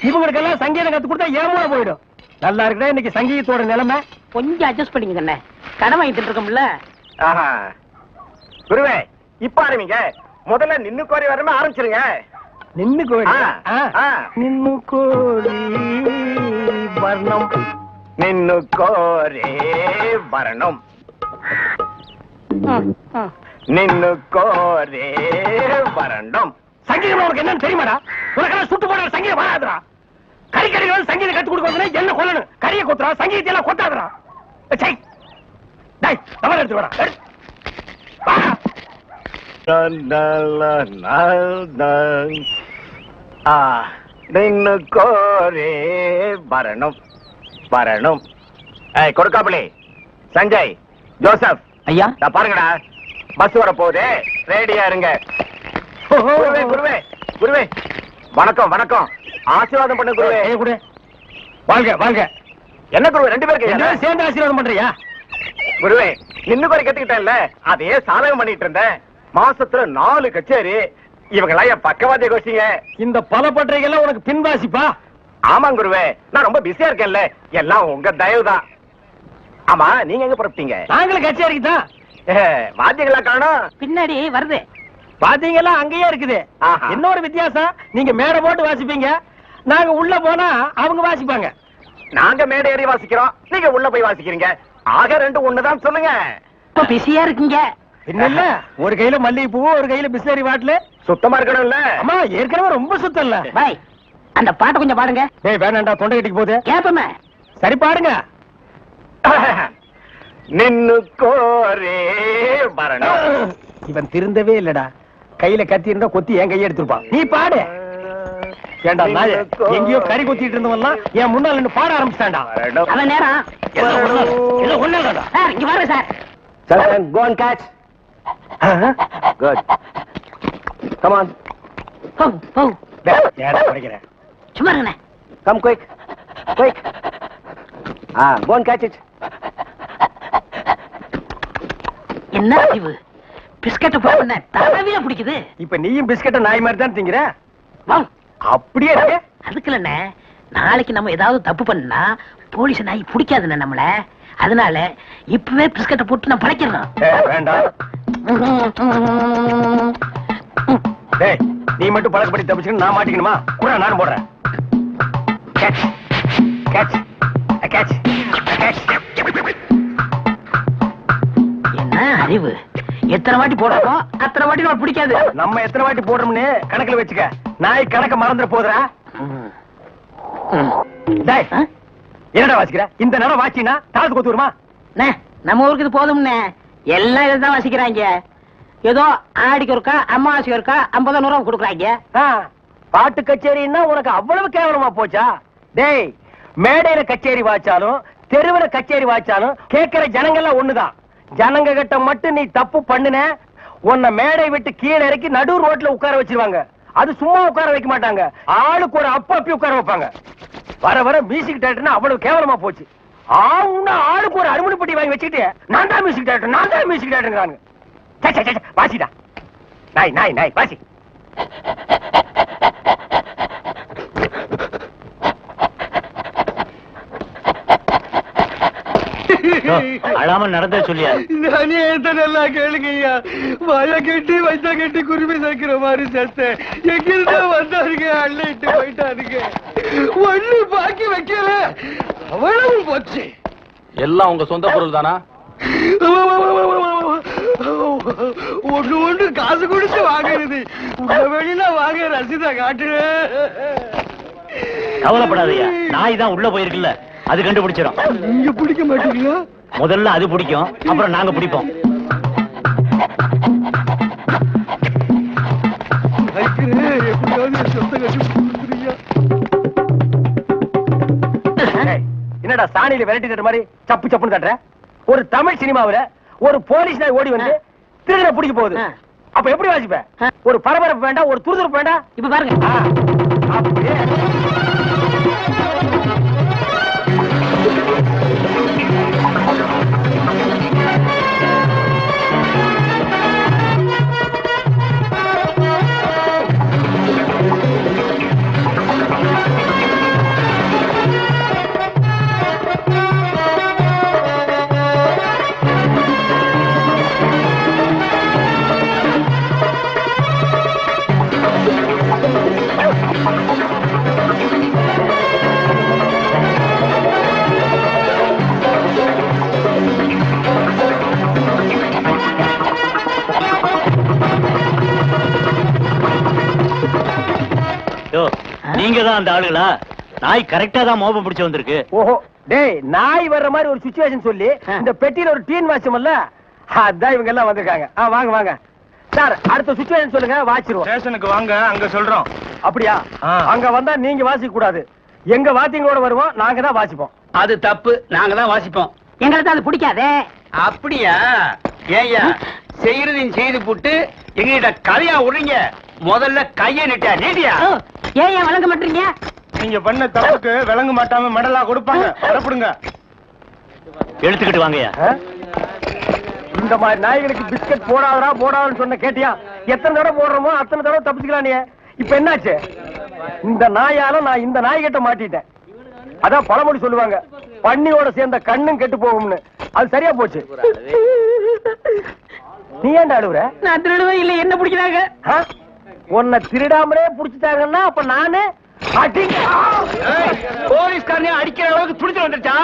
இவங்களுக்கெல்லாம் சங்கீதம் கத்து கொடுத்தா ஏன் மூளை போயிடும். நல்லா இருக்குடா இன்னைக்கு சங்கீதத்தோட நிலைமை. கொஞ்சம் அட்ஜஸ்ட் பண்ணிக்கங்க, கடன் வாங்கிட்டு இருக்கோம்ல. குருவே, இப்ப ஆரம்பிங்க. முதல்ல நின்னு கோரி வரமே ஆரம்பிச்சிருங்க. நின்னு கோரி நின்னு கோரி வர்ணம் நின்னு கோரி வர்ணம் நின்னு கோரி வர்ணம். சங்கீதம் உனக்கு என்னன்னு தெரியுமாடா? உனக்கெல்லாம் சுட்டு போட சங்கீதம் வராதுடா. கறி கறிகள் சங்கீதம் கத்து கொடுக்கணும், என்ன கொல்லணும்? கறியை கொத்துறா, சங்கீதத்தை எல்லாம் கொத்தாதுடா. எடுத்து வரா. நின்னு கோரே வரணும் வரணும். கொடுக்காமலே சஞ்சய், ஜோசப் ஐயா, நான் பாருங்கடா, பஸ் வர போகுது, ரெடியா இருங்க. குருவே குருவே குருவே, வணக்கம் வணக்கம். ஆசீர்வாதம் பண்ண குருவே. குரு வாழ்க வாழ்க. என்ன குருவே, 2 பேருக்கு சேர்ந்து ஆசீர்வாதம் பண்றியா? குருவே, இன்னும் ஒரு கத்துக்கிட்டேன்ல, அதையே சாதகம் பண்ணிட்டு இருந்தேன். மாசத்துல 4 கச்சேரி, இவங்கெல்லாம் என் பக்கவாத்திய கோஷ்டிங்க. இந்த பல பட்டறைகள்லாம் உனக்கு பின்வாசிப்பா? ஆமா குருவே, நான் ரொம்ப பிஸியா இருக்கேன்ல, எல்லாம் உங்க தயவுதான். ஆமா, நீங்க எங்க புறப்பட்டீங்க? நாங்களும் கச்சேரிக்கு தான். வாத்தியங்களா காணோம்? பின்னாடி வருது. பாத்தீங்களா, அங்கேயே இருக்குது. ஆஹா. இன்னொரு வித்தியாசம், நீங்க மேடை போட்டு வாசிப்பீங்க, நாங்க உள்ள போனா அவங்க வாசிப்பாங்க. நாங்க மேடை ஏறி வாசிக்கிறோம், நீங்க உள்ள போய் வாசிக்கிறீங்க. ஆக ரெண்டு ஒண்ணுதான் சொல்லுங்க. இப்ப பிஸியா இருக்கீங்க. இல்ல, ஒரு கையில மல்லிகைப்பூ, ஒரு கையில பிஸ்லரி பாட்டில். சுத்தமா இருக்கணும்ல? அம்மா ஏற்கனவே ரொம்ப சுத்தம் இல்ல. பாய், அந்த பாட்டை கொஞ்சம் பாடுங்க. டேய் வேணாண்டா, தொண்டை கட்டிக்கு போகுது. கேப்பமே. சரி பாடுங்க. நின்னு கோரே மரணம். இவன் திருந்தவே இல்லடா. கையில கத்தி இருந்தா கொத்தி என் கையை எடுத்துருப்பான். நீ பாடு. ஏண்டா நாயே, எங்கேயோ கறி கொத்திட்டு இருந்தவன்லாம் என் முன்னால நின்னு பாட ஆரம்பிச்சான்டா. அவன் நேரம். எல்லாம் ஒண்ணாடா. சார், இங்க வர sir. Sir, go and catch. Good. Come on. போ போ. ஏடா படிக்கிறேன். சும்மா இருங்கண்ணே. Come quick. Quick. Go and catch it. என்ன அறிவு? பிஸ்கட்ட போன தடவையா பிடிக்குது. இப்ப நீயும் பிஸ்கட்ட நாய் மாதிரி தான் திங்கிற. வா. அப்படியே இருக்கு. அதுக்கு இல்லண்ணே, நாளைக்கு நம்ம ஏதாவது தப்பு பண்ணா போலீஸ் நாய் பிடிக்காதுண்ணே நம்மள. அதனால இப்பவே பிஸ்கட்ட போட்டு நான் பழைக்கிறேன். வேண்டாம். டேய், நீ மட்டும் பழக்கப்படி தப்பிச்சுன்னு நான் மாட்டிக்கணுமா? கூட நான் போடுறேன். Catch catch catch catch. என்ன அறிவு? எத்தனை வாட்டி போடுறோமோ அத்தனை வாட்டி நான் பிடிக்காது. நம்ம எத்தனை வாட்டி போடுறோம்னு கணக்குல வச்சுக்க. நாய் கணக்க மறந்துட போதுறா. டேய், என்னடா வாசிக்கிற? இந்த நேரம் வாசினா தாளத்து கொத்து வருமா? நம்ம ஊருக்கு இது போதும்னே. எல்லாம் இதுதான் வாசிக்கிறாங்க. ஏதோ ஆடிக்கு ஒருக்கா, அம்மாவாசைக்கு ஒருக்கா 50 ரூபா கொடுக்குறாங்க. பாட்டு கச்சேரின்னா உனக்கு அவ்வளவு கேவலமா போச்சா? டேய், மேடையில கச்சேரி வாச்சாலும் தெருவுல கச்சேரி வாச்சாலும் கேட்கிற ஜனங்கள்லாம் ஒண்ணுதான். ஜனங்க கிட்ட மட்டும் நீ தப்பு பண்ணுன, உன்னை மேடை விட்டு கீழே இறக்கி நடு ரோட்ல உட்கார வச்சிருவாங்க. அது சும்மா உட்கார வைக்க மாட்டாங்க, ஆளுக்கு ஒரு அப்பி உட்கார வைப்பாங்க. வர வர மியூசிக் டைரக்டர்னா அவ்வளவு கேவலமா போச்சு. ஆளுக்கு ஒரு அருமணி பெட்டி வாங்கி வச்சுக்கிட்டு நான் தான் மியூசிக் டைரக்டர், நான் தான் மியூசிக் டைரக்டர். வாசிடா. நாய் நாய் நாய் வாசி. அழாம நடந்த சொல்லியா? நானே நல்லா கேளுங்கய்யா. வாய கட்டி வைத்த கட்டி குருவி சேர்க்கிற மாதிரி சேர்த்தேன். எங்கிருந்தா வந்தாருங்க, அள்ளிட்டு போயிட்டாருங்க. ஒண்ணு பாக்கி வைக்கல, அவ்வளவு போச்சு. எல்லாம் உங்க சொந்த பொருள் தானா? ஒண்ணு காசு கொடுத்து வாங்குறது. உங்க வெளியில வாங்க ரசீதை காட்டு. கவலைப்படாதயா, நாய் தான் உள்ள போயிருக்குல்ல, அது கண்டுபிடிச்சிடும். நீங்க பிடிக்க மாட்டீங்களா? முதல்ல அது பிடிக்கும், அப்புறம் நாங்க பிடிப்போம். என்னடா சாணியில விரட்டி தட்டுற மாதிரி சப்பு சப்புன்னு தட்டுற? ஒரு தமிழ் சினிமாவுல ஒரு போலீஸ் நாய் ஓடி வந்து திருடனை பிடிக்க போகுது. அப்ப எப்படி வாசிப்ப? ஒரு பரபரப்பு வேண்டாம், ஒரு துருதுருப்பு வேண்டாம். இப்ப பாருங்க. அப்படியே நீங்க தான் அந்த ஆளுங்களா? நாய் கரெக்டா தான் மோபம் பிடிச்சு வந்திருக்கு. ஓஹோ, டேய், நாய் வர்ற மாதிரி ஒரு சிச்சுவேஷன் சொல்லி இந்த பெட்டியில ஒரு டீன் வாட்சமல்ல, அதான் இவங்க எல்லாம் வந்திருக்காங்க. வாங்க வாங்க சார், அடுத்த சிச்சுவேஷன் சொல்லுங்க, வாச்சிருவோம். ஸ்டேஷனுக்கு வாங்க, அங்க சொல்றோம். அப்படியா? அங்க வந்தா நீங்க வாசிக்க கூடாது, எங்க வாத்தியங்களோட வருவோம், நாங்க தான் வாசிப்போம். அது தப்பு, நாங்க தான் வாசிப்போம். எங்களுக்கு அது பிடிக்காதே. அப்படியா? ஏய்யா, செய்யறதையும் செய்து போட்டு எங்ககிட்ட கதையா விடுறீங்க. முதல்ல கையை நீட்டியா? ஏன் வழங்க மாட்டீங்க? நீங்க பண்ண தப்புக்கு விளங்க மாட்டாம மெடலா கொடுப்பாங்க. வரப்படுங்க. எடுத்துக்கிட்டு வாங்கயா. இந்த மாதிரி நாய்களுக்கு பிஸ்கட் போடாதடா போடாதுன்னு சொன்ன கேட்டியா? எத்தனை தடவை போடுறோமோ அத்தனை தடவை தப்பிச்சுக்கலாம் நீ. இப்ப என்னாச்சு? இந்த நாயால நான் இந்த நாய்கிட்ட மாட்டிட்டேன். அதான் பழமொழி சொல்லுவாங்க, பன்னியோட சேர்ந்த கண்ணும் கெட்டு போகும்னு. அது சரியா போச்சு. நீ ஏன்டா அழுவுற? நான் திருடுவே இல்ல, என்ன பிடிக்கிறாங்க? உன்னை திருடாமலே புடிச்சிட்டாங்கன்னா அப்ப நானு போலீஸ்காரனே அடிக்கிற அளவுக்கு துடிச்சு வந்துருச்சா?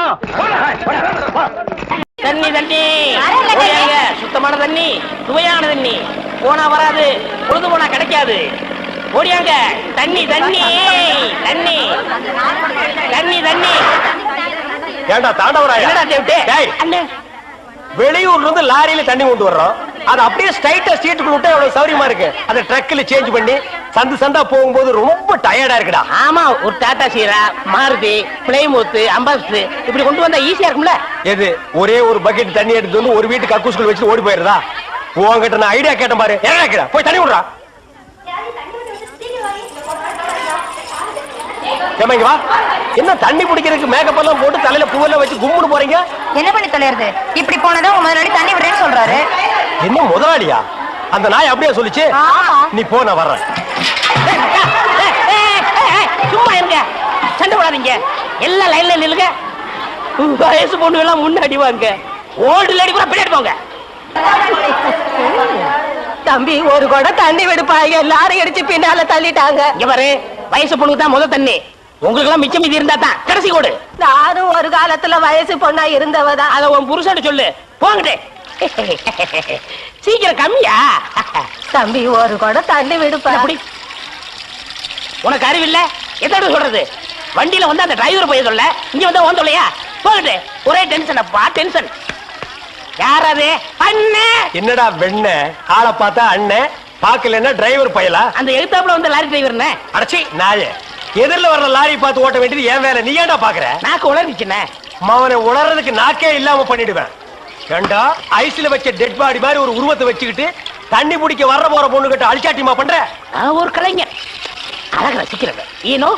தண்ணி தண்ணி ஓடியாங்க. சுத்தமான தண்ணி, சுவையான தண்ணி. போனா வராது, பொழுது போனா கிடைக்காது. ஓடியாங்க. தண்ணி தண்ணி தண்ணி தண்ணி தண்ணி. ஏண்டா தாண்டவராயா? என்னடா தேவிட்டே? அண்ணே, வெளியூர்ல இருந்து லாரியில தண்ணி கொண்டு வர்றோம். அது அப்படியே ஸ்ட்ரைட்டா சீட்டுக்குள்ள விட்டா எவ்வளவு சௌரியமா இருக்கு. அதை ட்ரக்ல சேஞ்ச் பண்ணி சந்து சந்தா போகும்போது ரொம்ப டயர்டா இருக்குடா. ஆமா, ஒரு டாடா சீரா, மாருதி, பிளைமூத், அம்பாஸ்டர் இப்படி கொண்டு வந்தா ஈஸியா இருக்கும்ல. எது ஒரே ஒரு பக்கெட் தண்ணி எடுத்து வந்து ஒரு வீட்டு கக்கூஸ்குள்ள வச்சு ஓடி போயிருதா? உங்ககிட்ட நான் ஐடியா கேட்டேன் பாரு. என்ன கேட்டா? போய் தண்ணி விடுறா. ஏமா வா. என்ன தண்ணி பிடிக்கிறதுக்கு மேக்கப் எல்லாம் போட்டு தலையில பூவெல்லாம் வச்சு கும்பிட்டு போறீங்க? என்ன பண்ணி தொலைறது? இப்படி போனதும் முதலாளி தண்ணி விடுறேன்னு சொல்றாரு. என்ன முதலாளியா? அந்த நாய் அப்படியே சொல்லிச்சு. நீ போ, நான் வர்றேன். சும்மா இருங்க, சண்டை போடாதீங்க. எல்லாம் லைன்ல நில்லுங்க. வயசு பொண்ணு எல்லாம் முன்னாடி வாங்க. ஓல்டு லேடி கூட பின்னாடி போங்க. தம்பி, ஒரு குடம் தண்ணி விடுப்பாங்க, லாரி அடிச்சு பின்னால தள்ளிட்டாங்க. இங்க பாரு, வயசு பொண்ணுக்கு தான் முதல் தண்ணி. உங்களுக்கு எல்லாம் மிச்சம் மீதி இருந்தா தான் கடைசி கோடு. நானும் ஒரு காலத்துல வயசு பொண்ணா இருந்தவதான். அத உன் புருஷன் சொல்லு. போங்கடே. சீக்கிரம் கம்மியா? தம்பி, ஒரு குடம் தண்ணி விடுப்பா. அப்படி உனக்கு அறிவில்ல? எத்தனை சொல்றது? வண்டியில வந்து அந்த டிரைவர் போய் சொல்ல, இங்க வந்து ஓன் சொல்லையா? போகட்டு. ஒரே டென்ஷன் அப்பா, டென்ஷன். யாராவது? அண்ணே. என்னடா வெண்ண ஆளை பார்த்தா அண்ணன், பாக்கலன்னா டிரைவர் பயலா? அந்த எழுத்தாப்புல வந்து லாரி டிரைவர்னே. அடச்சி நாயே, எதிரில வர்ற லாரி பார்த்து ஓட்ட வேண்டியது ஏன் வேலை? நீ ஏன்டா பாக்குற? நாக்கு உளறிச்சுனே. அவனை உணர்றதுக்கு நாக்கே இல்லாம பண்ணிடுவேன். ஏண்டா ஐஸ்ல வச்ச டெட் பாடி மாதிரி ஒரு உருவத்தை வச்சுக்கிட்டு தண்ணி பிடிக்க வர்ற போற பொண்ணு கிட்ட அழிச்சாட்டிமா பண்ற? நான் ஒரு கலைஞர், அழகு ரசிக்கிறவன். ஈனோ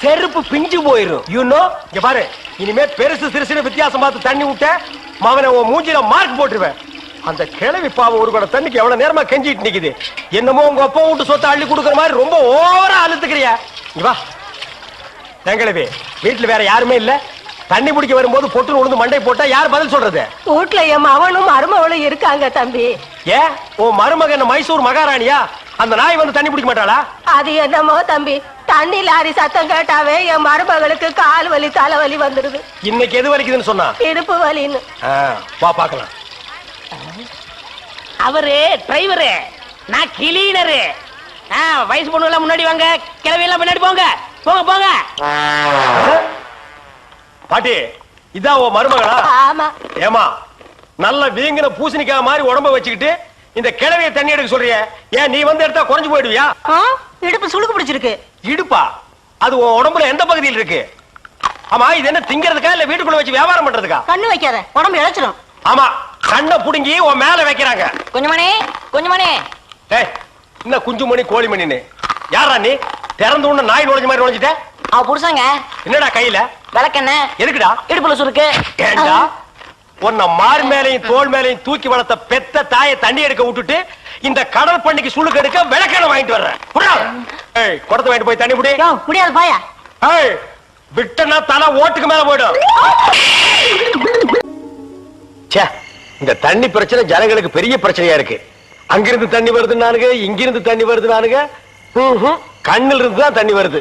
செருப்பு பிஞ்சு போயிரும். யூனோ, இங்க பாரு, இனிமே பெருசு சிறுசுன்னு வித்தியாசம் பார்த்து தண்ணி விட்ட மவனை உன் மூஞ்சில மார்க் போட்டுருவேன். அந்த கிழவி பாவம் ஒரு கூட தண்ணிக்கு எவ்வளவு நேரமா கெஞ்சிட்டு நிக்குது. என்னமோ உங்க அப்பா விட்டு சொத்தை அள்ளி கொடுக்குற மாதிரி ரொம்ப ஓவரா அழுத்துக்கிறியா? இங்க வா. எங்களவே வீட்டுல வேற யாருமே இல்ல. தண்ணி பிடிக்க வரும்போது பொட்டு உழுந்து மண்டை போட்டா யார் பதில் சொல்றது? வீட்டுல என் மவனும் மருமவளும் இருக்காங்க தம்பி. ஏன் உன் மருமகன் மைசூர் மகாராணியா? அந்த நாய் வந்து தண்ணி பிடிக்க மாட்டாளா? அது என்னமோ தம்பி, தண்ணி லாரி சத்தம் கேட்டாவே என் மருமகளுக்கு கால் வலி தலைவலி வந்துடுது. இன்னைக்கு எது வலிக்குதுன்னு சொன்னா? இடுப்பு வலின்னு. வா பாக்கலாம். அவரு டிரைவரு, நான் கிளீனரு. வயசு பொண்ணு எல்லாம் முன்னாடி வாங்க, கிளவி எல்லாம் பின்னாடி போங்க. போங்க போங்க. பாட்டி, இதான் உன் மருமகளா? ஆமா. ஏமா, நல்ல வீங்கின பூசணிக்காய் மாதிரி உடம்ப வச்சுக்கிட்டு இந்த கிழவிய தண்ணி எடுக்க சொல்றிய? ஏன் நீ வந்து எடுத்தா குறைஞ்சு போயிடுவியா? இடுப்பு சுளுக்கு பிடிச்சிருக்கு. இடுப்பா? அது உன் உடம்புல எந்த பகுதியில் இருக்கு? ஆமா, இது என்ன திங்கிறதுக்கா இல்ல வீட்டுக்குள்ள வச்சு வியாபாரம் பண்றதுக்கா? கண்ணு வைக்காத, உடம்பு இழைச்சிடும். ஆமா, கண்ணை புடுங்கி உன் மேல வைக்கிறாங்க. குஞ்சுமணி, குஞ்சுமணி. ஏய், என்ன குஞ்சுமணி கோழிமணின்னு? யாரா நீ? திறந்து உன்ன நாய் நுழைஞ்ச மாதிரி நுழைஞ்சிட்ட? அவ புருஷங்க. என்னடா கையில? விளக்கெண்ண. எதுக்குடா? இடுப்புல சுருக்கு. ஏண்டா உன்ன மார் மேலையும் தோல் மேலையும் தூக்கி வளர்த்த பெத்த தாயை தண்ணி எடுக்க விட்டுட்டு இந்த கடல் பண்ணிக்கு சுளுக்கு எடுக்க விளக்கெண்ண வாங்கிட்டு வர்றேன். குடத்தை வாங்கிட்டு போய் தண்ணி புடி. முடியாது பாயா. விட்டனா தலை ஓட்டுக்கு மேல போயிடும். இந்த தண்ணி பிரச்சனை ஜனங்களுக்கு பெரிய பிரச்சனையா இருக்கு. அங்கிருந்து தண்ணி வருது நானுங்க, இங்கிருந்து தண்ணி வருது நானுங்க. கண்ணில் இருந்து தான் தண்ணி வருது.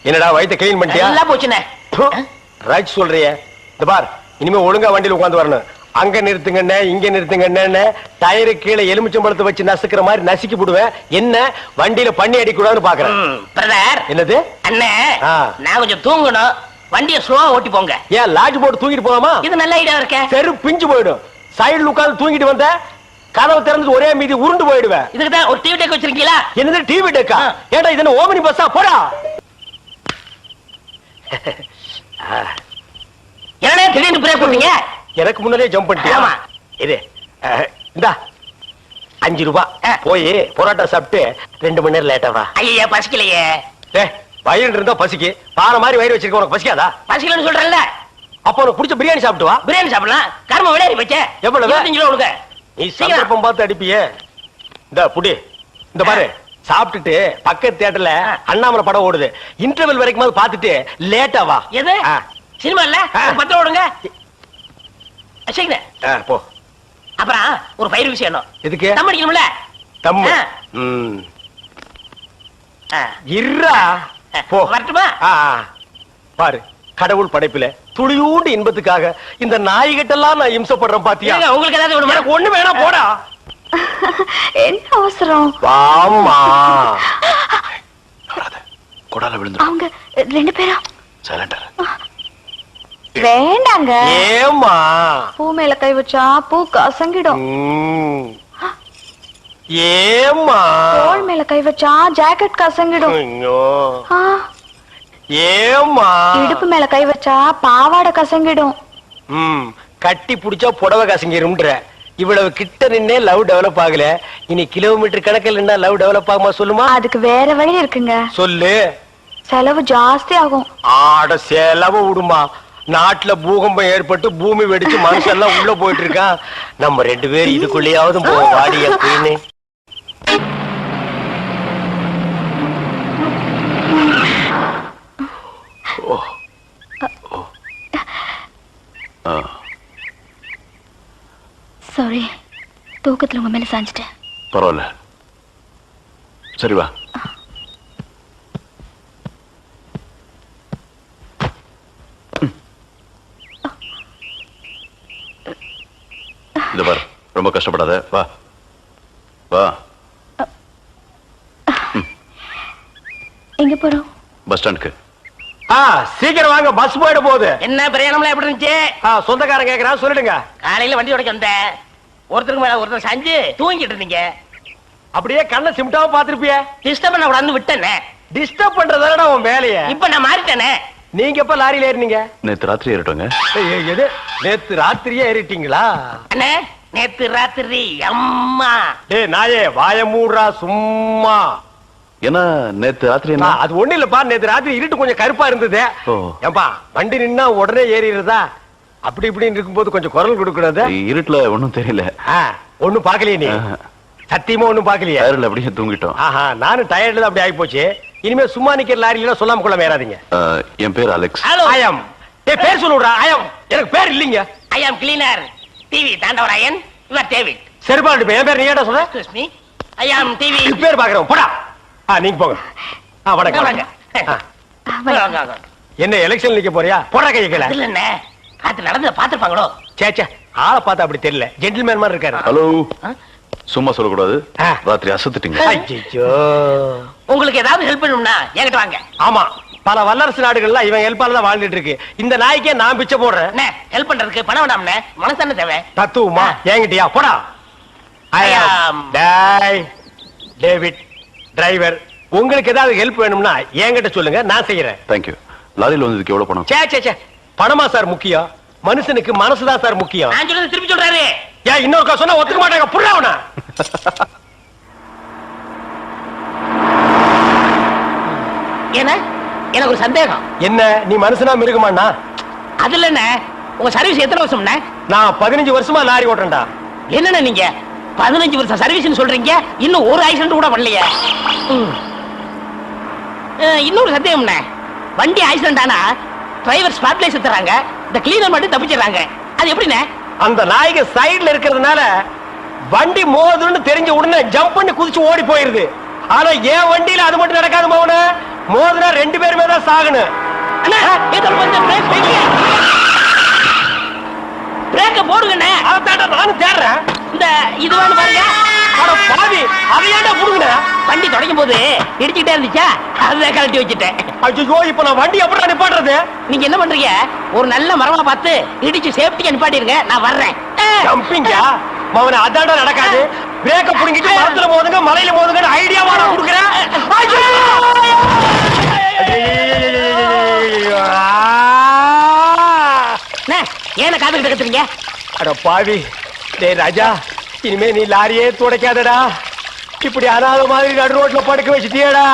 என்னடா வயித்தை கிளீன் பண்ணிட்டியா? எல்லாம் போச்சுனே. ரைட் சொல்றிய. இந்த பார், இனிமே ஒழுங்கா வண்டியில உட்கார்ந்து வரணும். அங்க நிறுத்துங்கண்ணே, இங்க நிறுத்துங்கண்ணே. டயரு கீழே எலுமிச்சம்பழத்தை வச்சு நசுக்கிற மாதிரி நசுக்கி போடுவேன். என்ன வண்டியில பண்ணி அடிக்கூடாதுன்னு பாக்குறேன். பிரதர். என்னது? அண்ணே, நான் கொஞ்சம் தூங்கணும். வண்டியை ஸ்லோவா ஓட்டி போங்க. ஏன் லாட்ஜ் போட்டு தூங்கிட்டு போலாமா? இது நல்ல ஐடியா இருக்க. தெரு பிஞ்சு போயிடும். சைடுல உட்கார்ந்து தூங்கிட்டு வந்த கதவு திறந்து ஒரே மீதி உருண்டு போயிடுவேன். இதுக்கு தான் ஒரு டிவி டெக் வச்சிருக்கீங்களா? என்னது டிவி டெக்கா? ஏடா இது என்ன ஓமினி பஸ்ஸா? போடா. என்னடா திடீர்னு பிரேக் போட்டீங்க? எனக்கு முன்னாடியே ஜம்ப் பண்ணிட்டியா? ஆமா. இது இந்தா 5 ரூபாய். போய் பொரோட்டா சாப்பிட்டு 2 மணி நேரம் லேட்டா வா. ஐயா பசிக்கலையே. வயிறு இருந்தா பசிக்கு. பாறை மாதிரி வயிறு வச்சிருக்க உனக்கு பசிக்காதா? பசிக்கலன்னு சொல்றேன்ல. அப்ப உனக்கு பிடிச்ச பிரியாணி சாப்பிட்டு வா. பிரியாணி சாப்பிடலாம். கர்ம விளையாடி வச்ச. எவ்வளவு? 25 கிலோ உனக்கு. நீ சந்தர்ப்பம் பார்த்து அடிப்பியே. இந்த புடி, இந்த பாரு, சாப்பிட்டுட்டு பக்கத்து தியேட்டர்ல அண்ணாமலை படம் ஓடுது, இன்டர்வல் வரைக்கும் பாத்துட்டு லேட்டா வா. எது சினிமா இல்ல பத்திரம் ஓடுங்க போ. அப்புறம் ஒரு பயிர் விஷயம் எதுக்கு? தம் அடிக்கணும்ல. தம்மு இருடா போ. வரட்டுமா? பாரு, கடவுள் படைப்புல துளியூண்டு இன்பத்துக்காக இந்த நாய்கிட்டெல்லாம் நான் இம்சப்படுறேன் பாத்தியா? உங்களுக்கு ஏதாவது வேணுமா? எனக்கு ஒண்ணு வேணா போடா. என்ன அவசரம்? வாமா. கொடால விழுந்து அவங்க 2 பேரும் சைலண்டா. வேண்டாங்க. ஏமா? பூ மேல கை வச்சா பூ கசங்கிடும். ஏமா? தோள் மேல கை வச்சா ஜாக்கெட் கசங்கிடும். ஏமா? இடுப்பு மேல கை வச்சா பாவாடை கசங்கிடும். கட்டி புடிச்சா புடவை கசங்கிரும்ன்ற. இவ்வளவு கிட்ட நின்னே லவ் டெவலப் ஆகல, இனி கிலோமீட்டர் கணக்கில் நின்னா லவ் டெவலப் ஆகுமா சொல்லுமா? அதுக்கு வேற வழி இருக்குங்க. சொல்லு. செலவு ஜாஸ்தி ஆகும். ஆட செலவு விடுமா? நாட்டுல பூகம்பம் ஏற்பட்டு பூமி வெடிச்சு மனுஷன் எல்லாம் உள்ள போயிட்டு இருக்கான். நம்ம 2 பேரும் இதுக்குள்ளேயாவது போவோம் வாடி அப்படின்னு. சாரி, தூக்கத்துல உங்க மேல சாஞ்சிட்டேன். பரவாயில்ல, சரி வா. இது பாரு, ரொம்ப கஷ்டப்படாத, வா வா. எங்க போறோம்? பஸ் ஸ்டாண்டுக்கு. சீக்கிரம் வாங்க, பஸ் போயிட போகுது. என்ன பிரயாணம்லாம் எப்படி இருந்துச்சு? சொந்தக்காரன் கேக்குறான், சொல்லிடுங்க. காலையில வண்டி உடைக்க வந்தேன், ஒருத்தருக்கு மேல ஒருத்தர் சாஞ்சு தூங்கிட்டு இருந்தீங்க. அப்படியே கண்ணை சிமிட்டாம பாத்துருப்பிய. டிஸ்டர்ப் பண்ண கூடாதுன்னு விட்டேனே. டிஸ்டர்ப் பண்றதானடா உன் வேலைய. இப்ப நான் மாறிட்டேனே. நீங்க எப்ப லாரியில ஏறினீங்க? நேத்து ராத்திரி ஏறிட்டோங்க. எது, நேத்து ராத்திரியே ஏறிட்டீங்களா? அண்ணே, நேத்து ராத்திரி அம்மா. டேய் நாயே, வாய மூடுறா சும்மா. ஏன்னா நேத்து ராத்திரி என்ன? அது ஒண்ணு இல்லப்பா, நேத்து ராத்திரி இருட்டு கொஞ்சம் கருப்பா இருந்தது. ஏன்பா வண்டி நின்னா உடனே ஏறிடுறதா? அப்படி இப்படின்னு இருக்கும்போது கொஞ்சம் குரல் கொடுக்கறது. இருட்டுல ஒண்ணும் தெரியல. ஒண்ணும் பாக்கலையே நீ? சத்தியமா ஒண்ணும் பாக்கலையே? டயர்ல அப்படியே தூங்கிட்டோம். நானும் டயர்ட்ல அப்படி ஆகி போச்சு. இனிமே சும்மா நிக்கிற லாரியில சொல்லாம கொள்ள மேறாதீங்க. என் பேர் அலெக்ஸ். ஐயம். பேர் சொல்லுடா. ஐயம். எனக்கு பேர் இல்லீங்க. I am cleaner TV Thandavarayan. Your David. செருப்பாடு பேர் நீ ஏடா சொல்ற? Excuse me, I am TV. பேர் பாக்குறோம், போடா. நீங்க போங்க. வணக்கம். வாங்க. என்ன எலெக்ஷன் நிக்க போறியா? போடா கைய கீழ. இல்ல என்ன, காத்து நடந்து பாத்துப்பாங்களோ? சேச்சே, ஆளை பார்த்தா அப்படி தெரியல, ஜென்டில்மேன் மாதிரி இருக்காரு. ஹலோ, சும்மா சொல்லக்கூடாது. ராத்திரி அசத்துட்டீங்க. ஐயோ, உங்களுக்கு ஏதாவது ஹெல்ப் பண்ணணும்னா என்கிட்ட வாங்க. ஆமா, பல வல்லரசு நாடுகள்ல இவன் ஹெல்ப்பால தான் வாழ்ந்துட்டு இருக்கு. இந்த நாய்க்கே நான் பிச்சை போடுறேன். ஹெல்ப் பண்றதுக்கு பணம் வேண்டாம்னே, மனசு தேவை. தத்துவமா என்கிட்டயா? போடா. டேவிட் டிரைவர், உங்களுக்கு ஏதாவது ஹெல்ப் வேணும்னா என்கிட்ட சொல்லுங்க, நான் செய்யறேன். தேங்க்யூ. லாரியில வந்ததுக்கு எவ்வளவு பணம்? சே பணமா சார் முக்கியம்? மனுஷனுக்கு மனசுதான் சார் முக்கியம். நான் சொல்றது திருப்பி சொல்றாரு. ஏன் இன்னொரு சொன்னா ஒத்துக்க மாட்டாங்க, புரியவனா? ஏன்னா எனக்கு ஒரு சந்தேகம். என்ன, நீ மனுஷனா மிருகமாண்ணா? அதுல என்ன, உங்க சர்வீஸ் எத்தனை வருஷம்னா? நான் 15 வருஷமா லாரி ஓட்டுறேன்டா. என்னன்னா நீங்க 15 வருஷம் சர்வீஸ் சொல்றீங்க, இன்னும் ஒரு ஆக்சிடென்ட் கூட பண்ணலையே. இன்னொரு சந்தேகம்ண்ணே, வண்டி ஆக்சிடென்ட் ஆனா டிரைவர் ஸ்பாட்ல செத்துறாங்க, இந்த கிளீனர் மட்டும் தப்பிச்சிடறாங்க. அது எப்படிண்ணே? அந்த நாய்க்கு சைடுல இருக்கிறதுனால வண்டி மோதுன்னு தெரிஞ்ச உடனே ஜம்ப் பண்ணி குதிச்சு ஓடி போயிருது. ஆனா என் வண்டியில அது மட்டும் நடக்காது மௌன. மோதுனா 2 பேருமே தான் சாகணும். பிரேக்க போடுங்கண்ணே. அதான்டா நானும் தேடுறேன். இந்த இது வேணும் பாருங்க. பாவி, அதையாண்டா புடுங்கண்ணே. வண்டி தொடங்கும் போது இடிச்சுக்கிட்டே இருந்துச்சா, அதை கழட்டி வச்சுட்டேன். ஐயோ, இப்ப நான் வண்டி எப்படி நிப்பாட்டுறது? நீங்க என்ன பண்றீங்க, ஒரு நல்ல மரமா பார்த்து இடிச்சு சேஃப்டியா நிப்பாட்டிருங்க, நான் வர்றேன். ஜம்பிங்கா மவன, அதாண்டா நடக்காது. பிரேக்க புடுங்கிட்டு மரத்துல மோதுங்க, மலையில மோதுங்க ஐடியாவா நான் கொடுக்குறேன். ஏன காதுகிட்ட கத்துறீங்க? அட பாவி, டேய் ராஜா, இனிமே நீ லாரியே துடைக்காதடா. இப்படி அனாத மாதிரி நடு ரோட்ல படுக்க வச்சுட்டியேடா.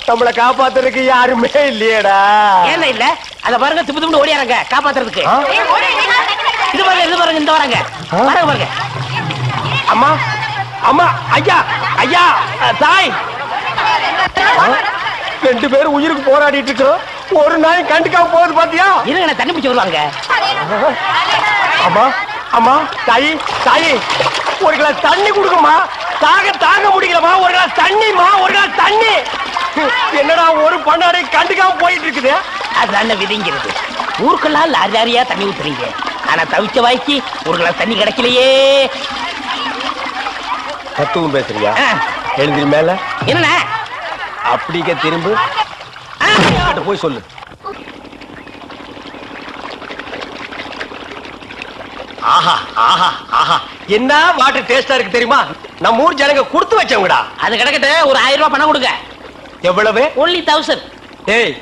நம்மளை காப்பாத்துறதுக்கு யாருமே இல்லையேடா. ஏன் இல்ல, அத பாருங்க, திப்பு திப்பு ஓடியாரங்க காப்பாத்துறதுக்கு. இது பாருங்க, இது பாருங்க, இந்த வராங்க பாருங்க பாருங்க. அம்மா அம்மா ஐயா ஐயா தாய் ரெண்டு பேரும் உயிருக்கு போராடிட்டு இருக்கிறோம். ஒரு நாய் கண்டுக்காம போகுது பாத்தியா? இருங்க தண்ணி பிடிச்சு வருவாங்க. அம்மா அம்மா தாயி தாயி ஒரு கிளாஸ் தண்ணி கொடுக்குமா. தாங்க முடியலமா. ஒரு கிளாஸ் தண்ணிமா. ஒரு கிளாஸ் தண்ணி. என்னடா ஒரு பண்ணாடை கண்டுக்காம போயிட்டு இருக்குது. அதுதான விதிங்கிறது. ஊருக்கெல்லாம் லாரி லாரியா தண்ணி ஊத்துறீங்க. ஆனா தவிச்ச வாய்க்கு ஒரு கிளாஸ் தண்ணி கிடைக்கலையே. தத்துவம் பேசுறியா? எழுதி மேல என்ன அப்படிக்க திரும்ப போய் சொல்லு. ஆஹா ஆஹா ஆஹா என்ன வாட்டர் டேஸ்டா இருக்கு தெரியுமா? நம்ம ஊர் ஜனங்க கொடுத்து வச்சவங்கடா. அது கிடக்கட்டு. ஒரு 1000 ரூபாய் பணம் கொடுங்க. எவ்வளவு? only 1000. ஏய்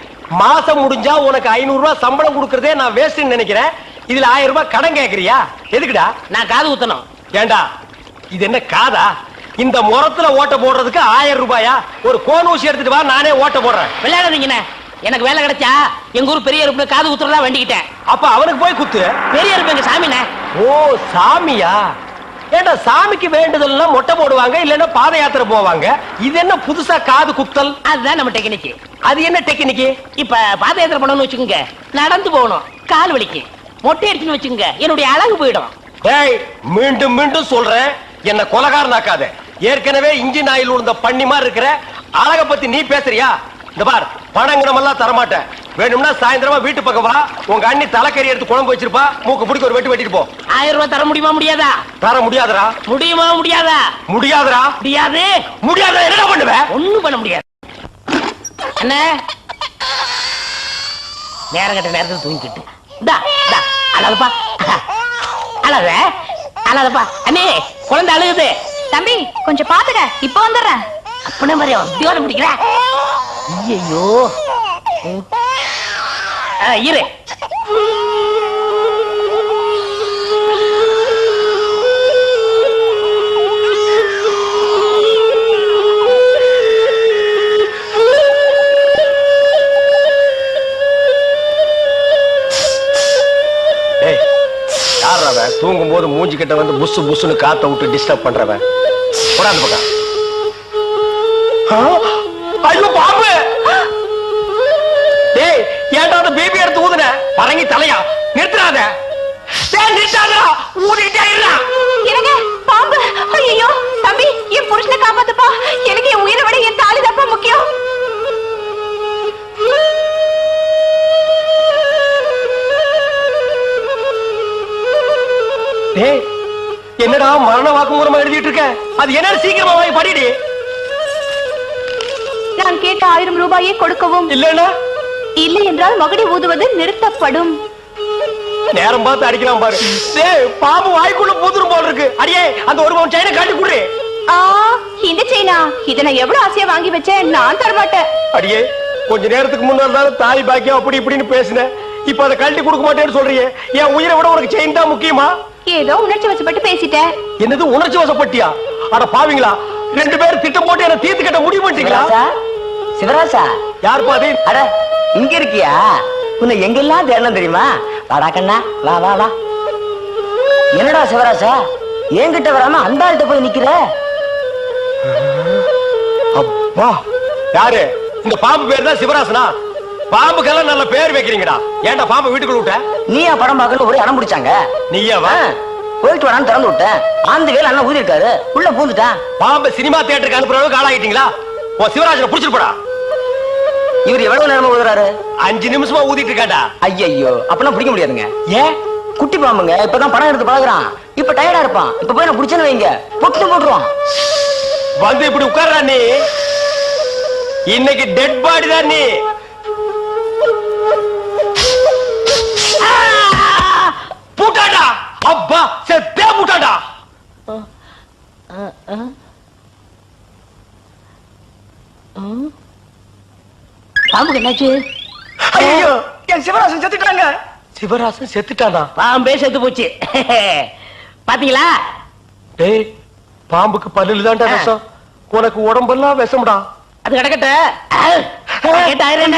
மாசம் முடிஞ்சா உனக்கு 500 ரூபாய் சம்பளம் கொடுக்கறதே நான் வேஸ்ட்னு நினைக்கிறேன். இதுல 1000 ரூபாய் கடன் கேக்குறியா? எதுக்குடா? நான் காது ஊத்தணும். ஏண்டா இது என்ன காதா? இந்த முறத்துல ஓட்ட போடுறதுக்கு 1000 ரூபாயா? ஒரு கோன் ஊசி எடுத்துட்டு வா, நானே ஓட்ட போடுறேன். விளையாடுறீங்கண்ணே. எனக்கு வேலை கிடைச்சா எங்க ஊர் பெரிய அருப்புல காது ஊத்துறதா வேண்டிக்கிட்டேன். அப்ப அவனுக்கு போய் குத்து. பெரிய அருப்பு எங்க சாமிண்ணே. ஓ சாமியா? ஏண்டா சாமிக்கு வேண்டுதல்னா மொட்டை போடுவாங்க, இல்லன்னா பாத யாத்திரை போவாங்க. இது என்ன புதுசா காது குத்தல்? அதுதான் நம்ம டெக்னிக். அது என்ன டெக்னிக்? இப்ப பாத யாத்திரை பண்ணணும்னு வச்சுக்கோங்க, நடந்து போகணும், கால் வலிக்கு. மொட்டை அடிச்சுன்னு வச்சுக்கோங்க, என்னுடைய அழகு போயிடும். டேய் மீண்டும் மீண்டும் சொல்றேன், என்ன கொலகாரனாக்காத. ஏற்கனவே இன்ஜின் ஆயில் உள்ள பண்ணி மாதிரி இருக்கிற. அழக பத்தி நீ பேசுறியா? இந்த பார் பணங்கனமெல்லாம் தரமாட்டேன். வேணும்னா சாயந்தரமா வீட்டு பக்கம் வா. உங்க அண்ணி தலைக்கறி எடுத்து குழம்பு வச்சிருப்பா. மூக்கு பிடிக்க ஒரு வெட்டி வெட்டிட்டு போ. 1000 ரூபாய் தர முடியுமா முடியாதா? தர முடியாதுடா. முடியுமா முடியாதா? முடியாதுடா. முடியாது. முடியாத என்னடா பண்ணுவ? ஒண்ணும் பண்ண முடியாது. அண்ணே நேரம் கட்ட நேரத்தில் தூங்கிக்கிட்டு அழகப்பா அழகப்பா. அண்ணே குழந்தை அழுகுது. தம்பி கொஞ்சம் பாத்துக்க, இப்ப வந்துடுறேன். அப்பனே மாதிரி உத்தியோகம் பிடிக்கிறேன். ஐயோ இரு. தூங்கும் போது மூஞ்சி கிட்ட வந்து புசு புசுன்னு காத்த விட்டு டிஸ்டர்ப் பண்றவன். போடாது பக்கம். ஐயோ பாம்பு. டேய் ஏன்டா அந்த பேபி எடுத்து ஊதுன? பரங்கி தலையா? நிறுத்தாத. டேய் நிறுத்தாதடா. ஊதிட்டே இருடா. என்னங்க பாம்பு? ஐயோ தம்பி என் புருஷனை காப்பாத்துப்பா. எனக்கு என் உயிரை விட என் தாலி தான் முக்கியம். டேய் என்னடா மரண வாக்குமூலமா எழுதிட்டு இருக்க? அது என்ன சீக்கிரமா வாங்கி படிடி. நான் கேட்ட 1000 ரூபாயை கொடுக்கவும். இல்லன்னா இல்லை என்றால் மகுடி ஊதுவது நிறுத்தப்படும். நேரம் பார்த்து அடிக்கலாம் பாரு. டேய் பாம்பு வாய்க்குள்ள பூதுரும் போல இருக்கு. அடியே அந்த ஒரு பவுன் செயினை காட்டி குடு. இந்த செயினா? இத நான் எவ்வளவு ஆசையா வாங்கி வச்சேன். நான் தர மாட்டேன். அடியே கொஞ்ச நேரத்துக்கு முன்னாடி தான் தாய் பாக்கியம் அப்படி இப்படின்னு பேசினேன். இப்ப அதை கழட்டி கொடுக்க மாட்டேன்னு சொல்றீங்க. என் உயிரை விட உனக்கு செயின் தான் முக்கியமா? ஏதோ உணர்ச்சி வசப்பட்டு பேசிட்டேன். என்னது உணர்ச்சி வசப்பட்டியா? அட பாவீங்களா, ரெண்டு பேரும் திட்டம் போட்டு என்ன தீர்த்து கட்ட முடிவு பண்ணிட்டீங்களா? சிவராசா யார் பாதி? அட இங்க இருக்கியா? உன்னை எங்கெல்லாம் தேடணும் தெரியுமா? வாடா கண்ணா வா வா வா. என்னடா சிவராசா என்கிட்ட வராம அந்த ஆள்கிட்ட போய் நிக்கிற? அப்பா யாரு? இந்த பாம்பு பேர் தான் சிவராசனா? பாம்புக்கெல்லாம் நல்ல பேர் வைக்கிறீங்கடா. ஏன்டா பாம்பு வீட்டுக்குள்ள விட்ட? நீயா படம் பார்க்கணும் ஒரே அடம் பிடிச்சாங்க. நீயா வா. போயிட்டு வரான்னு திறந்து விட்டேன். அந்த வேலை அண்ணன் ஊதி இருக்காரு, உள்ள பூந்துட்டான். பாம்பு சினிமா தியேட்டருக்கு அனுப்புற அளவுக்கு ஆளாகிட்டீங்களா? ஓ சிவராஜனை புடிச்சிட்டு போடா. இவர் எவ்வளவு நேரமா ஊதுறாரு? 5 நிமிஷமா ஊதிட்டு இருக்காடா. ஐயோ அப்பெல்லாம் பிடிக்க முடியாதுங்க. ஏன்? குட்டி பாம்புங்க, இப்பதான் படம் எடுத்து பழகுறான். இப்ப டயர்டா இருப்பான். இப்ப போய் நான் பிடிச்சேன்னு வைங்க, பொட்டு போட்டுருவான். வந்து இப்படி உட்கார்றா நீ. இன்னைக்கு டெட் பாடி தான் நீ. பூட்டாடா. அப்பா செத்தே பூட்டாடா. பாம்புக்கு என்னாச்சு? ஐயோ என் சிவராசன் செத்துட்டாங்க. சிவராசன் செத்துட்டானா? பாம்பே செத்து போச்சு. பாத்தீங்களா? டேய் பாம்புக்கு பல்லுல தான்டா விஷம். உனக்கு உடம்பெல்லாம் விஷம்டா. அது கிடக்கட்ட.